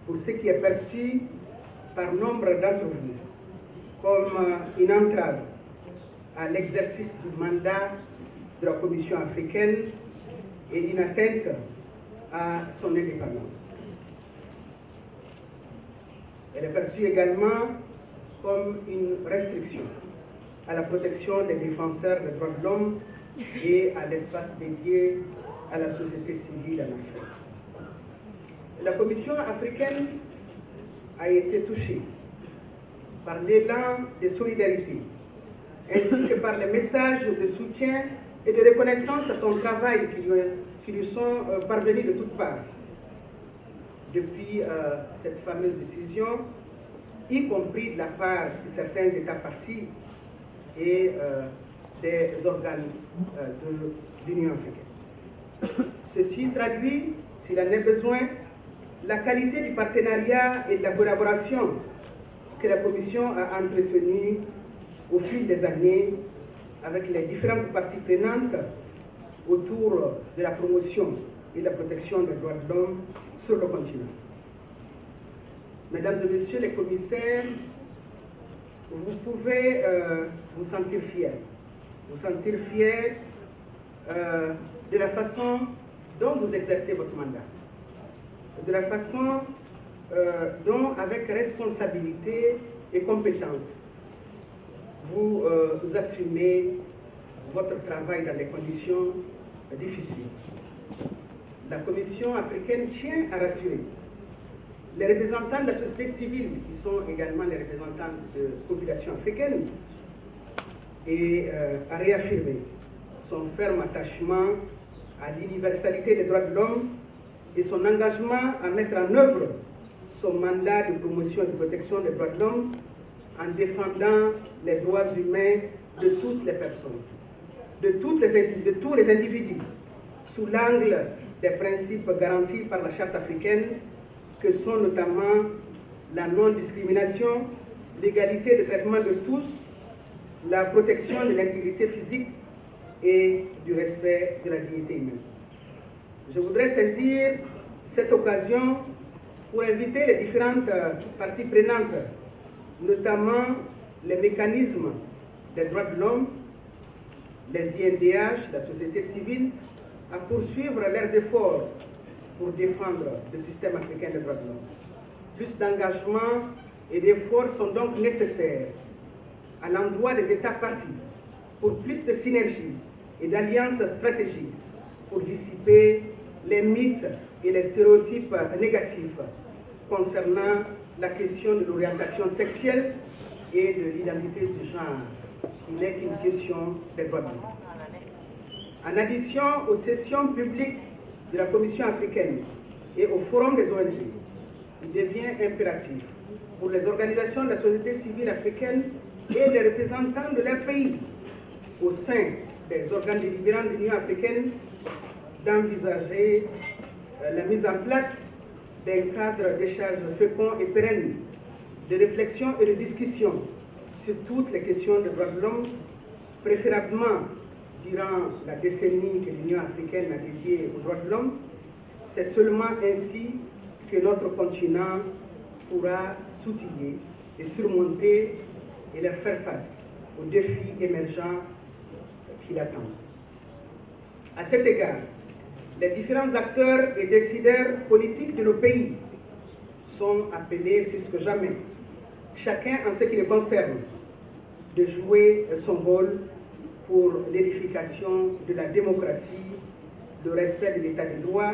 pour ce qui est perçu par nombre d'entre vous comme une entrave à l'exercice du mandat de la Commission africaine et une atteinte à son indépendance. Elle est perçue également comme une restriction à la protection des défenseurs des droits de l'homme et à l'espace dédié à la société civile en Afrique. La Commission africaine a été touchée par l'élan de solidarité, ainsi que par les messages de soutien et de reconnaissance à son travail qui lui sont parvenus de toutes parts depuis cette fameuse décision, y compris de la part de certains États partis et des organes de l'Union africaine. Ceci traduit, s'il en est besoin, la qualité du partenariat et de la collaboration que la Commission a entretenue au fil des années avec les différentes parties prenantes autour de la promotion et de la protection des droits de l'homme sur le continent. Mesdames et Messieurs les commissaires, vous pouvez vous sentir fiers. Vous sentir fiers de la façon dont vous exercez votre mandat, de la façon dont, avec responsabilité et compétence, vous assumez votre travail dans des conditions difficiles. La Commission africaine tient à rassurer les représentants de la société civile, qui sont également les représentants de la population africaine, et à réaffirmer son ferme attachement à l'universalité des droits de l'homme et son engagement à mettre en œuvre son mandat de promotion et de protection des droits de l'homme en défendant les droits humains de toutes les personnes, de tous les individus, sous l'angle des principes garantis par la Charte africaine, que sont notamment la non-discrimination, l'égalité de traitement de tous, la protection de l'intégrité physique et du respect de la dignité humaine. Je voudrais saisir cette occasion pour inviter les différentes parties prenantes, notamment les mécanismes des droits de l'homme, les INDH, la société civile, à poursuivre leurs efforts pour défendre le système africain des droits de l'homme. Plus d'engagement et d'efforts sont donc nécessaires à l'endroit des États partis pour plus de synergie et d'alliances stratégiques pour dissiper les mythes et les stéréotypes négatifs concernant la question de l'orientation sexuelle et de l'identité de genre, qui n'est qu'une question des droits de l'homme. En addition aux sessions publiques de la Commission africaine et au Forum des ONG, il devient impératif pour les organisations de la société civile africaine et les représentants de leur pays au sein des organes délibérants de l'Union africaine d'envisager la mise en place d'un cadre d'échange fécond et pérenne de réflexion et de discussion sur toutes les questions des droits de l'homme, préférablement durant la décennie que l'Union africaine a dédiée aux droits de l'homme. C'est seulement ainsi que notre continent pourra s'outiller et surmonter et leur faire face aux défis émergents qui l'attendent. À cet égard, les différents acteurs et décideurs politiques de nos pays sont appelés plus que jamais, chacun en ce qui le concerne, de jouer son rôle pour l'édification de la démocratie, le respect de l'état de droit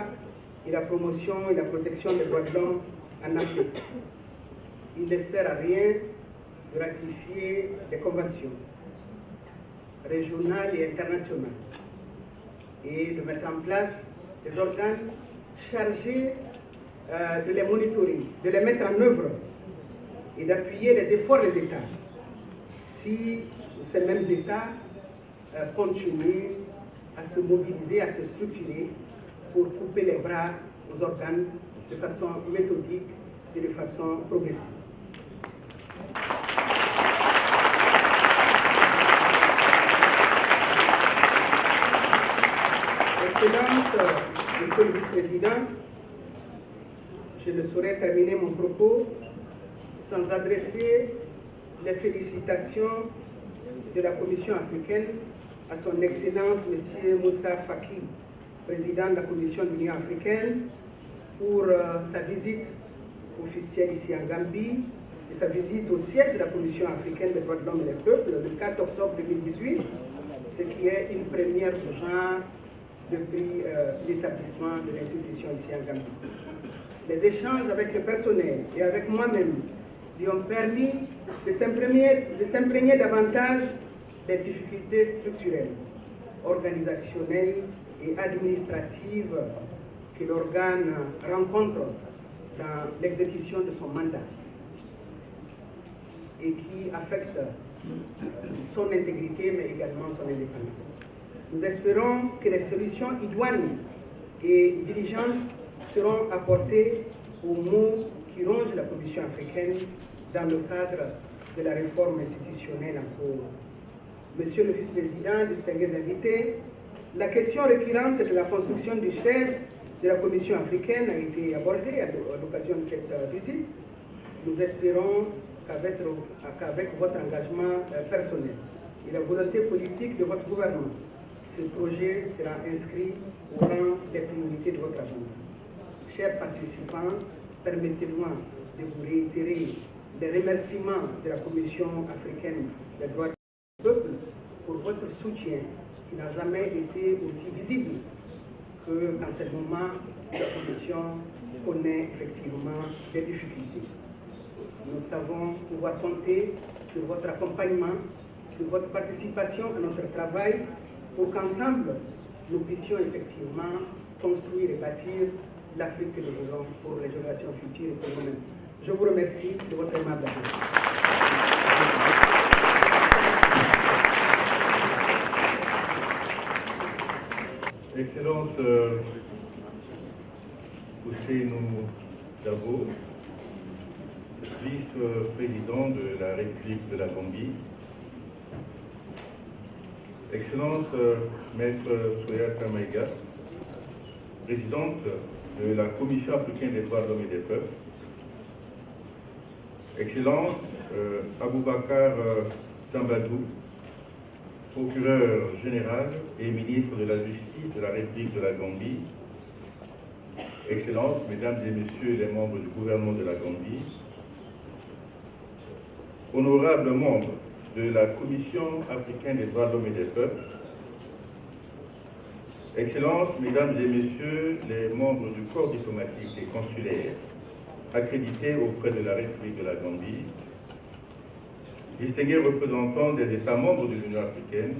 et la promotion et la protection des droits de l'homme en Afrique. Il ne sert à rien de ratifier des conventions, régionales et internationales, et de mettre en place des organes chargés de les monitorer, de les mettre en œuvre et d'appuyer les efforts des États. Si ces mêmes États continuent à se mobiliser, à se structurer pour couper les bras aux organes de façon méthodique et de façon progressive. Excellence, Monsieur le Vice-président, je ne saurais terminer mon propos sans adresser les félicitations de la Commission africaine à son Excellence M. Moussa Faki, président de la Commission de l'Union africaine, pour sa visite officielle ici en Gambie et sa visite au siège de la Commission africaine des droits de l'homme et des peuples le 4 octobre 2018, ce qui est une première du genre depuis l'établissement de l'institution ici en Gambie. Les échanges avec le personnel et avec moi-même lui ont permis de s'imprégner davantage des difficultés structurelles, organisationnelles et administratives que l'organe rencontre dans l'exécution de son mandat et qui affectent son intégrité mais également son indépendance. Nous espérons que les solutions idoines et diligentes seront apportées aux maux qui rongent la Commission africaine dans le cadre de la réforme institutionnelle en cours. Monsieur le Vice-président, distingués invités, la question récurrente de la construction du siège de la Commission africaine a été abordée à l'occasion de cette visite. Nous espérons qu'avec votre engagement personnel et la volonté politique de votre gouvernement, ce projet sera inscrit au rang des priorités de votre agenda. Chers participants, permettez-moi de vous réitérer les remerciements de la Commission africaine des droits du peuple pour votre soutien qui n'a jamais été aussi visible que dans ce moment où la Commission connaît effectivement des difficultés. Nous savons pouvoir compter sur votre accompagnement, sur votre participation à notre travail pour qu'ensemble, nous puissions effectivement construire et bâtir l'Afrique que nous voulons pour les générations futures et pour nous-mêmes. Je vous remercie de votre aimable attention. Excellence Ousseynou Dabo, vice-président de la République de la Gambie, Excellence Maître Soya Maïga, présidente de la Commission africaine des droits de l'homme et des peuples, Excellence Aboubakar Tambadou, procureur général et ministre de la Justice de la République de la Gambie, Excellences, Mesdames et Messieurs les membres du gouvernement de la Gambie, honorables membres de la Commission africaine des droits de l'homme et des peuples, Excellences, Mesdames et Messieurs les membres du corps diplomatique et consulaire accrédités auprès de la République de la Gambie, distingués représentants des États membres de l'Union africaine,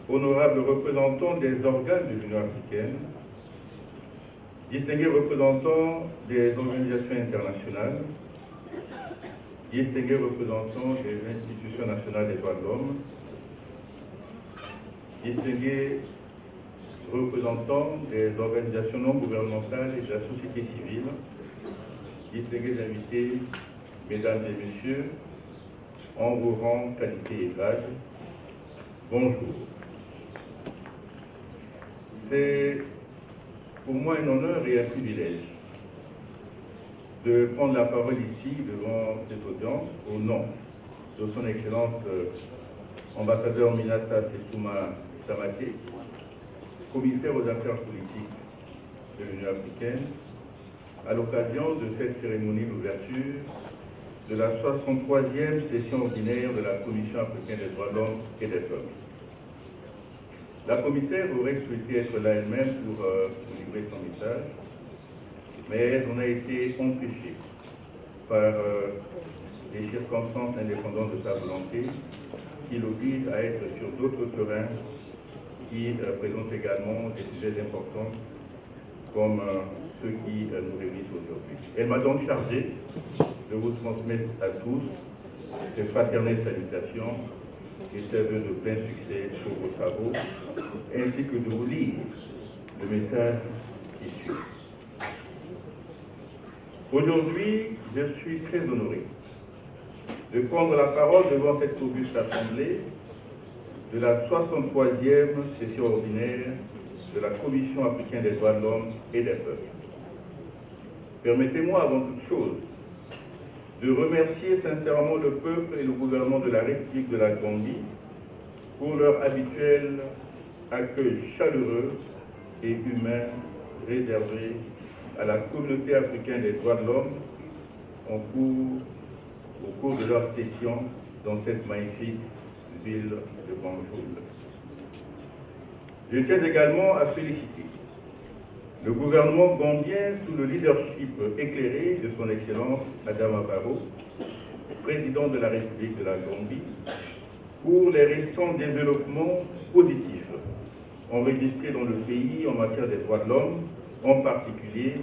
honorables représentants des organes de l'Union africaine, distingués représentants des organisations internationales, distingués représentants des institutions nationales des droits de l'homme, distingués représentants des organisations non gouvernementales et de la société civile, distingués invités, Mesdames et Messieurs, en vos rangs, qualité et grade, bonjour. C'est pour moi un honneur et un privilège de prendre la parole ici devant cette audience au nom de son Excellence ambassadeur Minata Sessouma Samake, commissaire aux affaires politiques de l'Union africaine, à l'occasion de cette cérémonie d'ouverture de la 63e session ordinaire de la Commission africaine des droits de l'homme et des peuples. La commissaire aurait souhaité être là elle-même pour vous livrer son message, mais on a été empêché par des circonstances indépendantes de sa volonté qui l'obligent à être sur d'autres terrains qui représentent également des sujets importants comme ceux qui nous réunissent aujourd'hui. Elle m'a donc chargé de vous transmettre à tous ces fraternelles salutations et ses vœux de plein succès pour vos travaux, ainsi que de vous lire le message qui suit. Aujourd'hui, je suis très honoré de prendre la parole devant cette auguste assemblée de la 63e session ordinaire de la Commission africaine des droits de l'homme et des peuples. Permettez-moi avant toute chose de remercier sincèrement le peuple et le gouvernement de la République de la Gambie pour leur habituel accueil chaleureux et humain réservé à la communauté africaine des droits de l'homme au cours de leur session dans cette magnifique ville de Banjul. Je tiens également à féliciter le gouvernement gambien sous le leadership éclairé de son Excellence Adama Barrow, président de la République de la Gambie, pour les récents développements positifs enregistrés dans le pays en matière des droits de l'homme, en particulier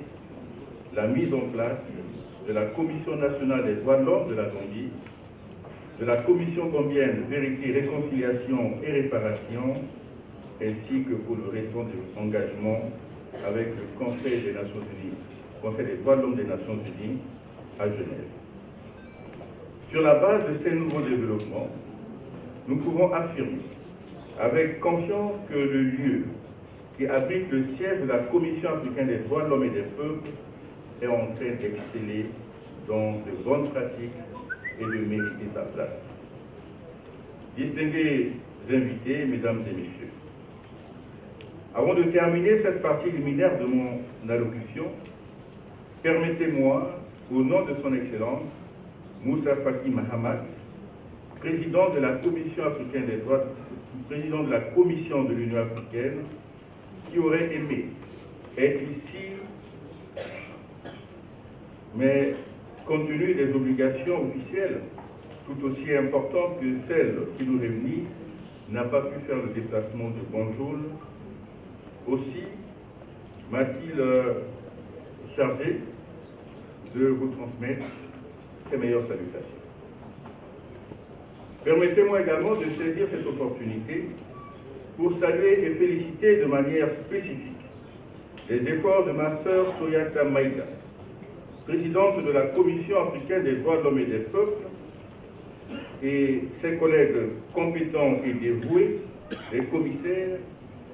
la mise en place de la Commission nationale des droits de l'homme de la Gambie, de la Commission gambienne Vérité, Réconciliation et Réparation, ainsi que pour le récent engagement avec le Conseil des Nations Unies, Conseil des droits de l'homme des Nations Unies à Genève. Sur la base de ces nouveaux développements, nous pouvons affirmer avec confiance que le lieu qui abrite le siège de la Commission africaine des droits de l'homme et des peuples est en train d'exceller dans de bonnes pratiques et de mériter sa place. Distingués invités, mesdames et messieurs, avant de terminer cette partie liminaire de mon allocution, permettez-moi, au nom de son Excellence, Moussa Faki Mahamat, président de la Commission africaine des droits, président de la Commission de l'Union africaine, qui aurait aimé être ici, mais compte tenu des obligations officielles, tout aussi importantes que celles qui nous réunissent, n'a pas pu faire le déplacement de Banjul. Aussi m'a-t-il chargé de vous transmettre ses meilleures salutations. Permettez-moi également de saisir cette opportunité pour saluer et féliciter de manière spécifique les efforts de ma sœur Soyata Maïga, présidente de la Commission africaine des droits de l'homme et des peuples, et ses collègues compétents et dévoués, les commissaires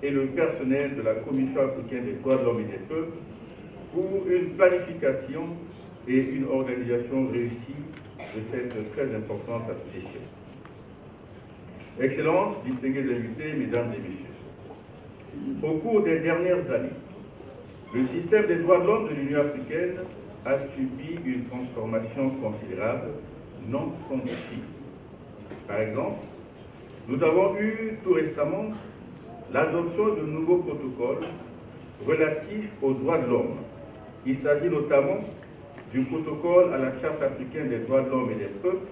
et le personnel de la Commission africaine des droits de l'homme et des peuples, pour une planification et une organisation réussie de cette très importante association. Excellences, distingués invités, mesdames et messieurs, au cours des dernières années, le système des droits de l'homme de l'Union africaine a subi une transformation considérable, non contestée. Par exemple, nous avons eu tout récemment l'adoption de nouveaux protocoles relatifs aux droits de l'homme. Il s'agit notamment du protocole à la Charte africaine des droits de l'homme et des peuples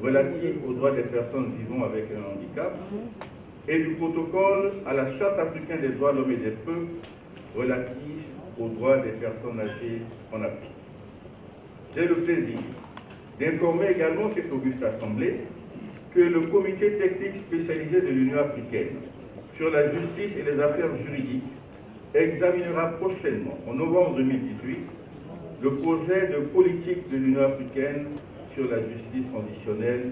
relatif aux droits des personnes vivant avec un handicap et du protocole à la Charte africaine des droits de l'homme et des peuples relatif aux droits des personnes âgées en Afrique. J'ai le plaisir d'informer également cette auguste assemblée que le comité technique spécialisé de l'Union africaine sur la justice et les affaires juridiques examinera prochainement, en novembre 2018, le projet de politique de l'Union africaine sur la justice transitionnelle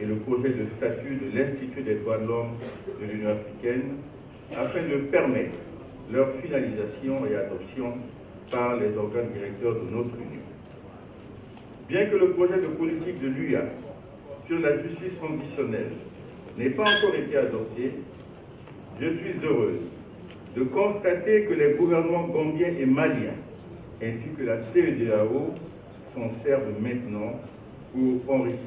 et le projet de statut de l'Institut des droits de l'homme de l'Union africaine, afin de permettre leur finalisation et adoption par les organes directeurs de notre Union. Bien que le projet de politique de l'UA sur la justice transitionnelle n'ait pas encore été adopté, je suis heureuse de constater que les gouvernements gambiens et maliens, ainsi que la CEDEAO, s'en servent maintenant pour enrichir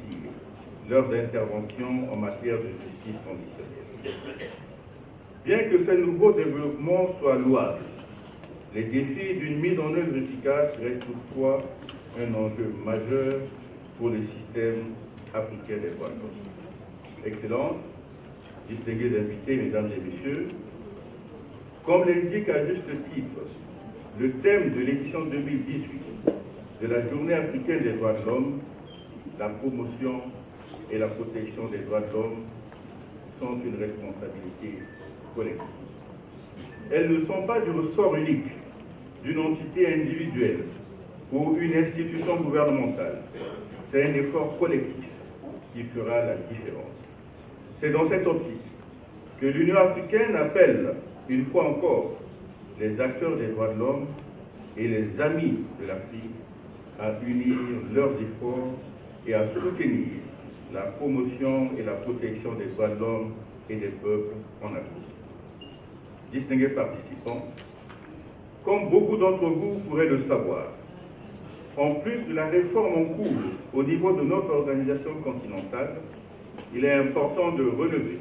leurs interventions en matière de justice transitionnelle. Bien que ces nouveaux développements soient louables, les défis d'une mise en œuvre efficace restent toutefois un enjeu majeur pour le système africain des droits de l'homme. Excellences, distingués invités, mesdames et messieurs, comme l'indique à juste titre le thème de l'édition 2018 de la Journée africaine des droits de l'homme, la promotion et la protection des droits de l'homme sont une responsabilité collective. Elles ne sont pas du ressort unique d'une entité individuelle ou une institution gouvernementale. C'est un effort collectif qui fera la différence. C'est dans cette optique que l'Union africaine appelle, une fois encore, les acteurs des droits de l'homme et les amis de l'Afrique à unir leurs efforts et à soutenir la promotion et la protection des droits de l'homme et des peuples en Afrique. Distingués participants, comme beaucoup d'entre vous pourraient le savoir, en plus de la réforme en cours au niveau de notre organisation continentale, il est important de relever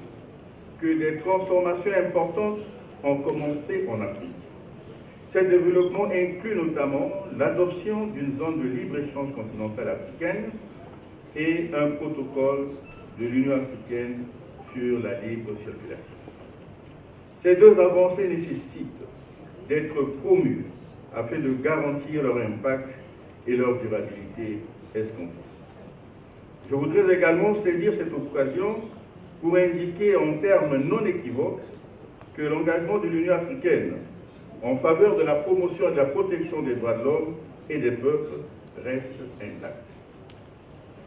que des transformations importantes ont commencé en Afrique. Ces développements incluent notamment l'adoption d'une zone de libre-échange continentale africaine et un protocole de l'Union africaine sur la libre circulation. Ces deux avancées nécessitent d'être promues afin de garantir leur impact et leur durabilité escomptée. Je voudrais également saisir cette occasion pour indiquer en termes non équivoques que l'engagement de l'Union africaine en faveur de la promotion et de la protection des droits de l'homme et des peuples reste intact.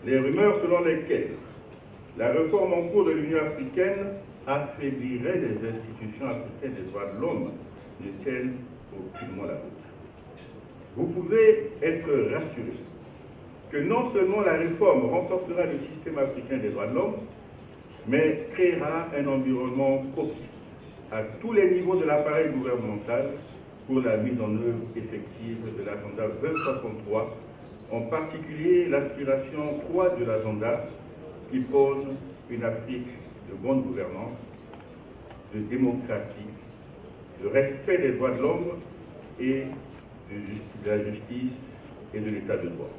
Les rumeurs selon lesquelles la réforme en cours de l'Union africaine affaiblirait les institutions africaines des droits de l'homme ne tiennent aucunement la route. Vous pouvez être rassurés que non seulement la réforme renforcera le système africain des droits de l'homme, mais créera un environnement propice à tous les niveaux de l'appareil gouvernemental pour la mise en œuvre effective de l'agenda 2063, en particulier l'aspiration 3 de l'agenda qui pose une Afrique de bonne gouvernance, de démocratie, de respect des droits de l'homme et de la justice et de l'état de droit.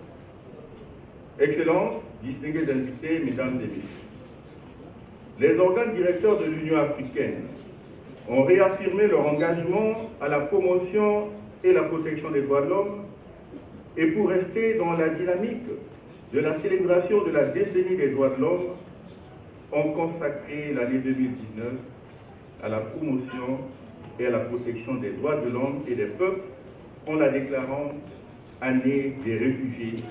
Excellences, distingués invités, mesdames et messieurs, les organes directeurs de l'Union africaine ont réaffirmé leur engagement à la promotion et la protection des droits de l'homme et pour rester dans la dynamique de la célébration de la décennie des droits de l'homme, ont consacré l'année 2019 à la promotion et à la protection des droits de l'homme et des peuples en la déclarant année des réfugiés,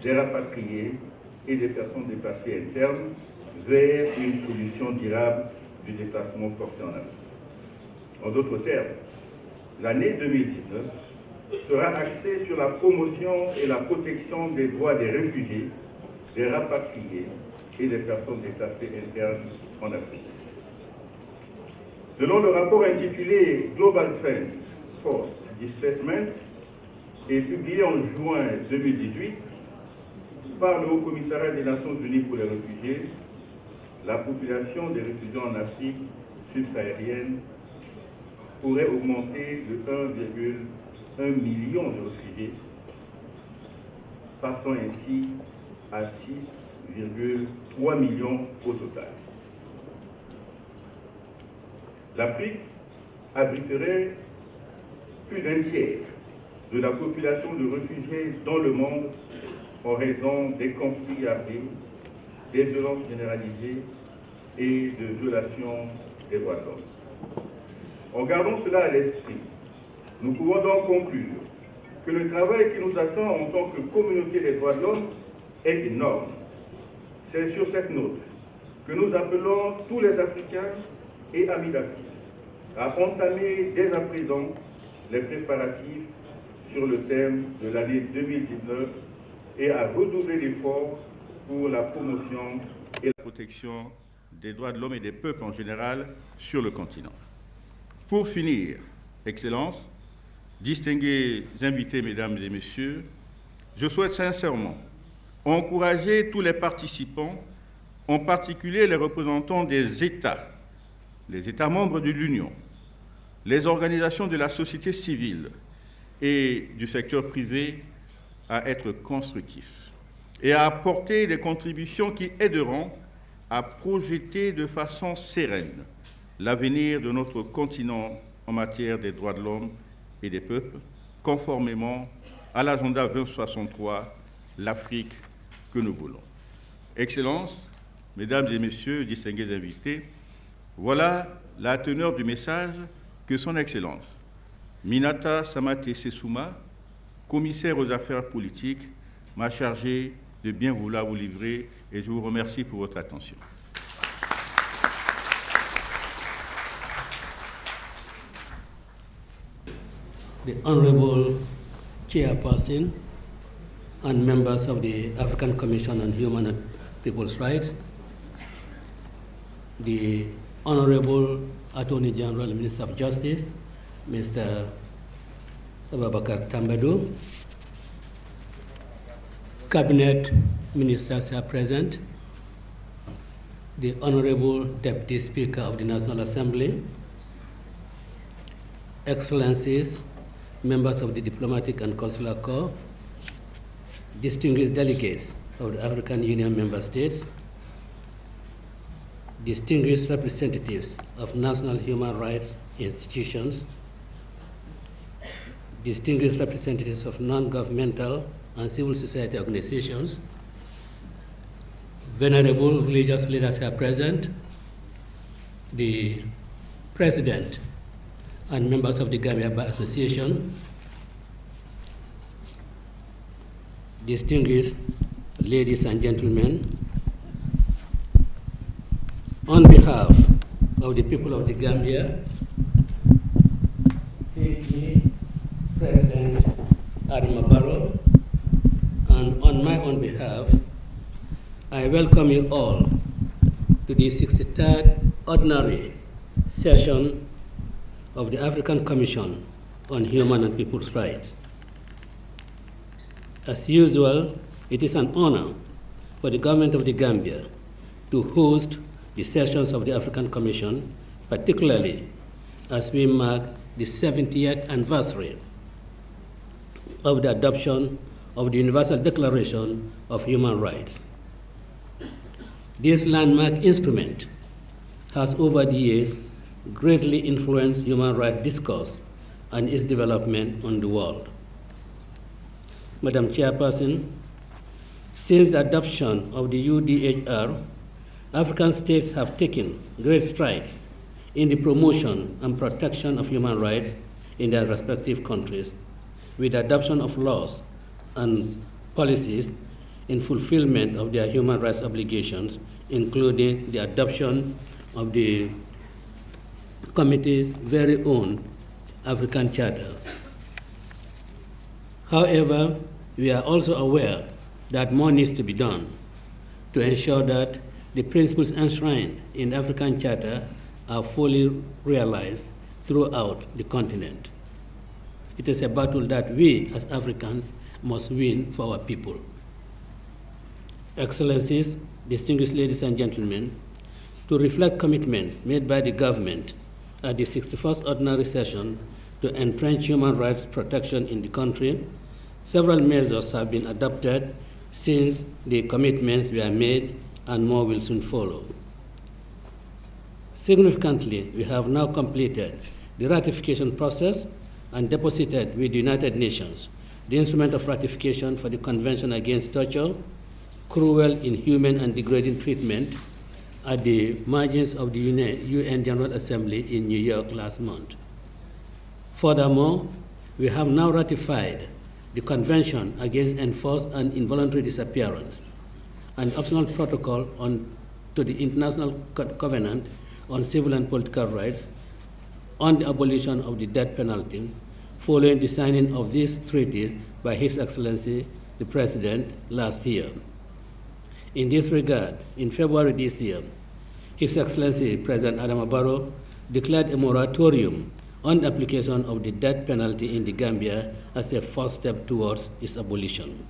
des rapatriés et des personnes déplacées internes vers une solution durable du déplacement forcé en Afrique. En d'autres termes, l'année 2019 sera axée sur la promotion et la protection des droits des réfugiés, des rapatriés et des personnes déplacées internes en Afrique. Selon le rapport intitulé Global Trends for Displacement et publié en juin 2018 par le Haut-Commissariat des Nations Unies pour les réfugiés, la population des réfugiés en Afrique subsaharienne pourrait augmenter de 1,1 million de réfugiés, passant ainsi à 6,3 millions au total. L'Afrique abriterait plus d'un tiers de la population de réfugiés dans le monde en raison des conflits armés, des violences généralisées et de violations des droits de l'homme. En gardant cela à l'esprit, nous pouvons donc conclure que le travail qui nous attend en tant que communauté des droits de l'homme est énorme. C'est sur cette note que nous appelons tous les Africains et amis d'Afrique à entamer dès à présent les préparatifs sur le thème de l'année 2019 et à redoubler l'effort pour la promotion et la protection des droits de l'homme et des peuples en général sur le continent. Pour finir, Excellences, distingués invités, mesdames et messieurs, je souhaite sincèrement encourager tous les participants, en particulier les représentants des États, les États membres de l'Union, les organisations de la société civile et du secteur privé à être constructifs et à apporter des contributions qui aideront à projeter de façon sereine l'avenir de notre continent en matière des droits de l'homme et des peuples, conformément à l'agenda 2063, l'Afrique que nous voulons. Excellences, Mesdames et Messieurs, distingués invités, voilà la teneur du message que Son Excellence Minata Samate Sessouma, commissaire aux affaires politiques, m'a chargé de bien vouloir vous livrer et je vous remercie pour votre attention. The Honorable Chairperson and members of the African Commission on Human and People's Rights, the Honorable Attorney General and Minister of Justice, Mr. Abubakar Tambadou, Cabinet Ministers are present, the Honorable Deputy Speaker of the National Assembly, Excellencies, members of the Diplomatic and Consular Corps, distinguished delegates of the African Union member states, distinguished representatives of national human rights institutions, distinguished representatives of non-governmental and civil society organizations, venerable religious leaders are present, the President and members of the Gambia Bar Association, distinguished ladies and gentlemen, on behalf of the people of the Gambia, President Adama Barrow, and on my own behalf, I welcome you all to the 63rd Ordinary Session of the African Commission on Human and People's Rights. As usual, it is an honor for the government of the Gambia to host the sessions of the African Commission, particularly as we mark the 70th anniversary of the adoption of the Universal Declaration of Human Rights. This landmark instrument has over the years greatly influenced human rights discourse and its development on the world. Madam Chairperson, since the adoption of the UDHR, African states have taken great strides in the promotion and protection of human rights in their respective countries, with the adoption of laws and policies in fulfillment of their human rights obligations, including the adoption of the Committee's very own African Charter. However, we are also aware that more needs to be done to ensure that the principles enshrined in the African Charter are fully realized throughout the continent. It is a battle that we as Africans must win for our people. Excellencies, distinguished ladies and gentlemen, to reflect commitments made by the government at the 61st Ordinary Session to entrench human rights protection in the country, several measures have been adopted since the commitments were made, and more will soon follow. Significantly, we have now completed the ratification process and deposited with the United Nations the instrument of ratification for the Convention Against Torture, Cruel, Inhuman, and Degrading Treatment at the margins of the UN General Assembly in New York last month. Furthermore, we have now ratified the Convention Against Enforced and Involuntary Disappearance, an optional protocol to the International Covenant on Civil and Political Rights on the abolition of the death penalty, following the signing of these treaties by His Excellency the President last year. In this regard, in February this year, His Excellency President Adama Barrow declared a moratorium on the application of the death penalty in the Gambia as a first step towards its abolition.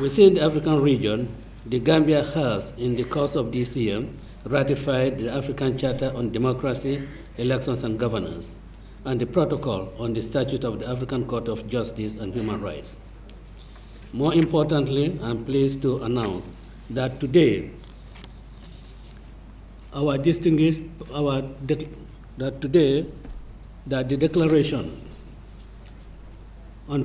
Within the African region, the Gambia has, in the course of this year, ratified the African Charter on Democracy, Elections and Governance, and the Protocol on the Statute of the African Court of Justice and Human Rights. More importantly, I'm pleased to announce that today, our declaration on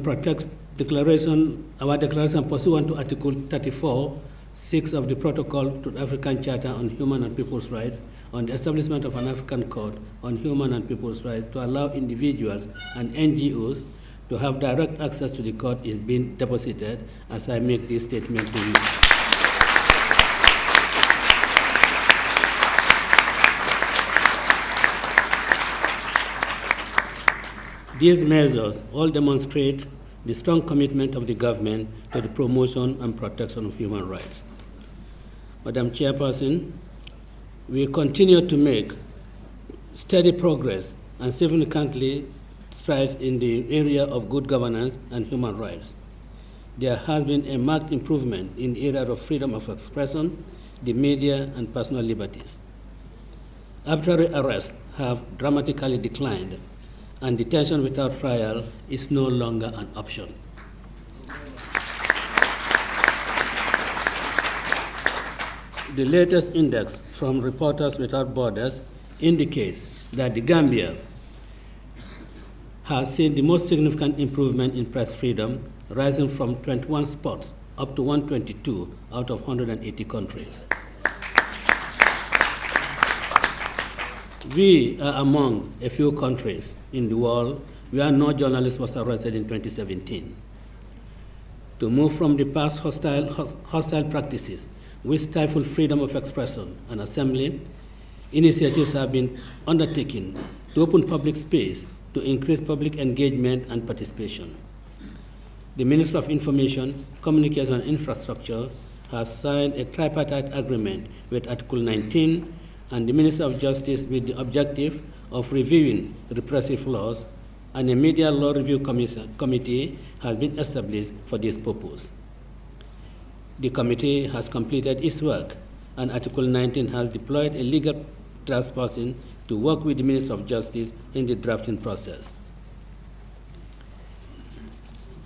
our declaration pursuant to Article 34(6) of the Protocol to the African Charter on Human and People's Rights on the establishment of an African Court on Human and People's Rights to allow individuals and NGOs to have direct access to the court is being deposited as I make this statement to you. These measures all demonstrate the strong commitment of the government to the promotion and protection of human rights. Madam Chairperson, we continue to make steady progress and significantly strides in the area of good governance and human rights. There has been a marked improvement in the area of freedom of expression, the media, and personal liberties. Arbitrary arrests have dramatically declined, and detention without trial is no longer an option. The latest index from Reporters Without Borders indicates that the Gambia has seen the most significant improvement in press freedom, rising from 21 spots up to 122 out of 180 countries. We are among a few countries in the world where no journalist was arrested in 2017. To move from the past hostile practices which stifle freedom of expression and assembly, initiatives have been undertaken to open public space to increase public engagement and participation. The Minister of Information, Communication and Infrastructure has signed a tripartite agreement with Article 19 and the Minister of Justice with the objective of reviewing repressive laws, and a media law review committee has been established for this purpose. The committee has completed its work, and Article 19 has deployed a legal task person to work with the Minister of Justice in the drafting process.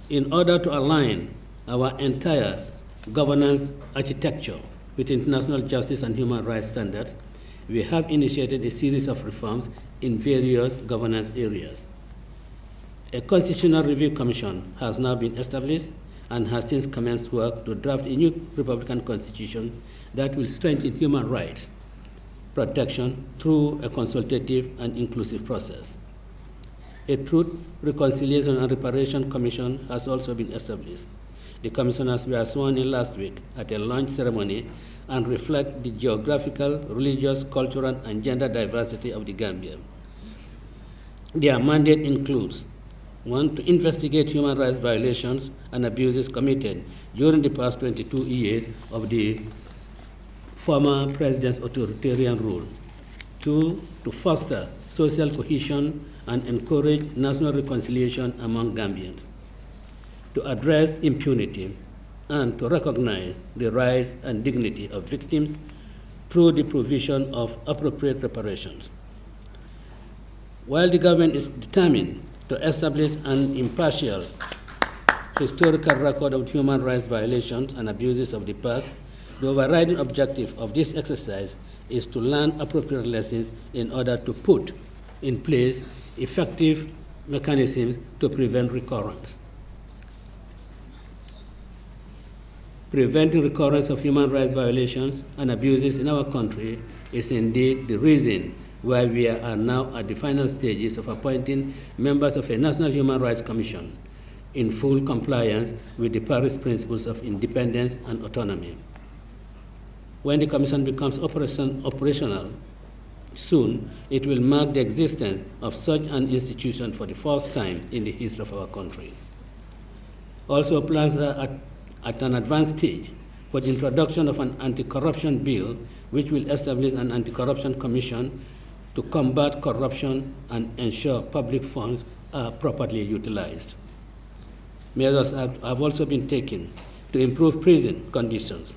In order to align our entire governance architecture with international justice and human rights standards, we have initiated a series of reforms in various governance areas. A Constitutional Review Commission has now been established and has since commenced work to draft a new Republican Constitution that will strengthen human rights protection through a consultative and inclusive process. A Truth, Reconciliation and Reparation Commission has also been established. The commissioners were sworn in last week at a launch ceremony and reflect the geographical, religious, cultural, and gender diversity of the Gambia. Their mandate includes: 1, to investigate human rights violations and abuses committed during the past 22 years of the former president's authoritarian rule. 2, to foster social cohesion and encourage national reconciliation among Gambians. To address impunity and to recognize the rights and dignity of victims through the provision of appropriate reparations. While the government is determined to establish an impartial historical record of human rights violations and abuses of the past, the overriding objective of this exercise is to learn appropriate lessons in order to put in place effective mechanisms to prevent recurrence. Preventing recurrence of human rights violations and abuses in our country is indeed the reason why we are now at the final stages of appointing members of a National Human Rights Commission in full compliance with the Paris Principles of Independence and Autonomy. When the Commission becomes operational soon, it will mark the existence of such an institution for the first time in the history of our country. Also, plans are at an advanced stage for the introduction of an anti-corruption bill which will establish an anti-corruption commission to combat corruption and ensure public funds are properly utilized. Measures have also been taken to improve prison conditions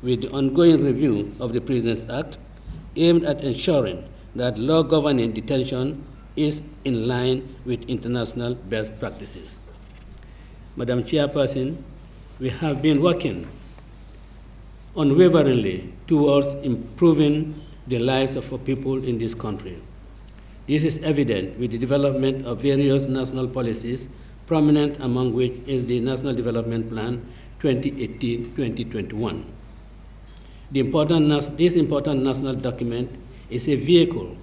with the ongoing review of the Prisons Act aimed at ensuring that law governing detention is in line with international best practices. Madam Chairperson, we have been working unwaveringly towards improving the lives of our people in this country. This is evident with the development of various national policies, prominent among which is the National Development Plan 2018-2021. This important national document is a vehicle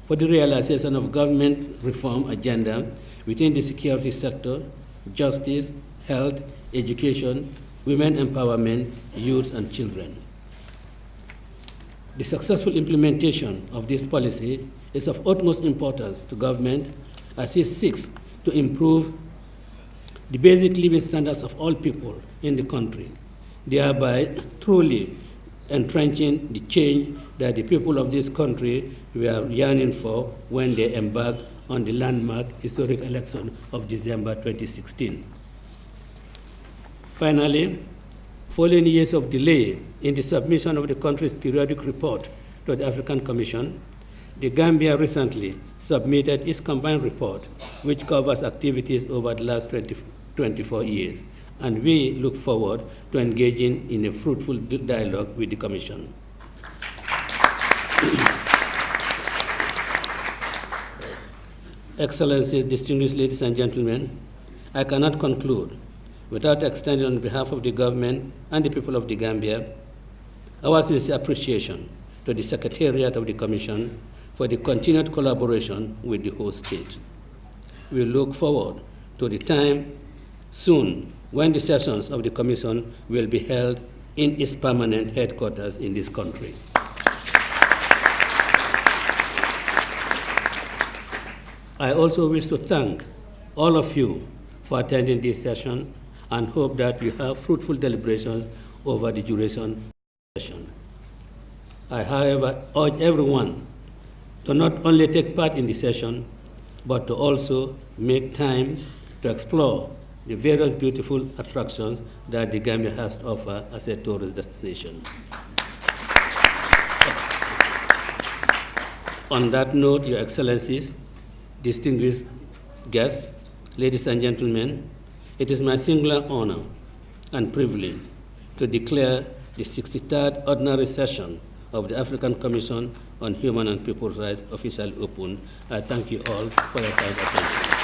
for the realization of government reform agenda within the security sector, justice, health, education, women empowerment, youth, and children. The successful implementation of this policy is of utmost importance to government as it seeks to improve the basic living standards of all people in the country, thereby truly entrenching the change that the people of this country were yearning for when they embarked on the landmark historic election of December 2016. Finally, following years of delay in the submission of the country's periodic report to the African Commission, the Gambia recently submitted its combined report, which covers activities over the last 24 years, and we look forward to engaging in a fruitful dialogue with the Commission. Excellencies, distinguished ladies and gentlemen, I cannot conclude without extending on behalf of the government and the people of the Gambia our sincere appreciation to the Secretariat of the Commission for the continued collaboration with the host state. We look forward to the time soon when the sessions of the Commission will be held in its permanent headquarters in this country. I also wish to thank all of you for attending this session and hope that you have fruitful deliberations over the duration of the session. I, however, urge everyone to not only take part in the session, but to also make time to explore the various beautiful attractions that the Gambia has to offer as a tourist destination. On that note, Your Excellencies, distinguished guests, ladies and gentlemen, it is my singular honor and privilege to declare the 63rd Ordinary Session of the African Commission on Human and People's Rights officially open. I thank you all for your kind attention.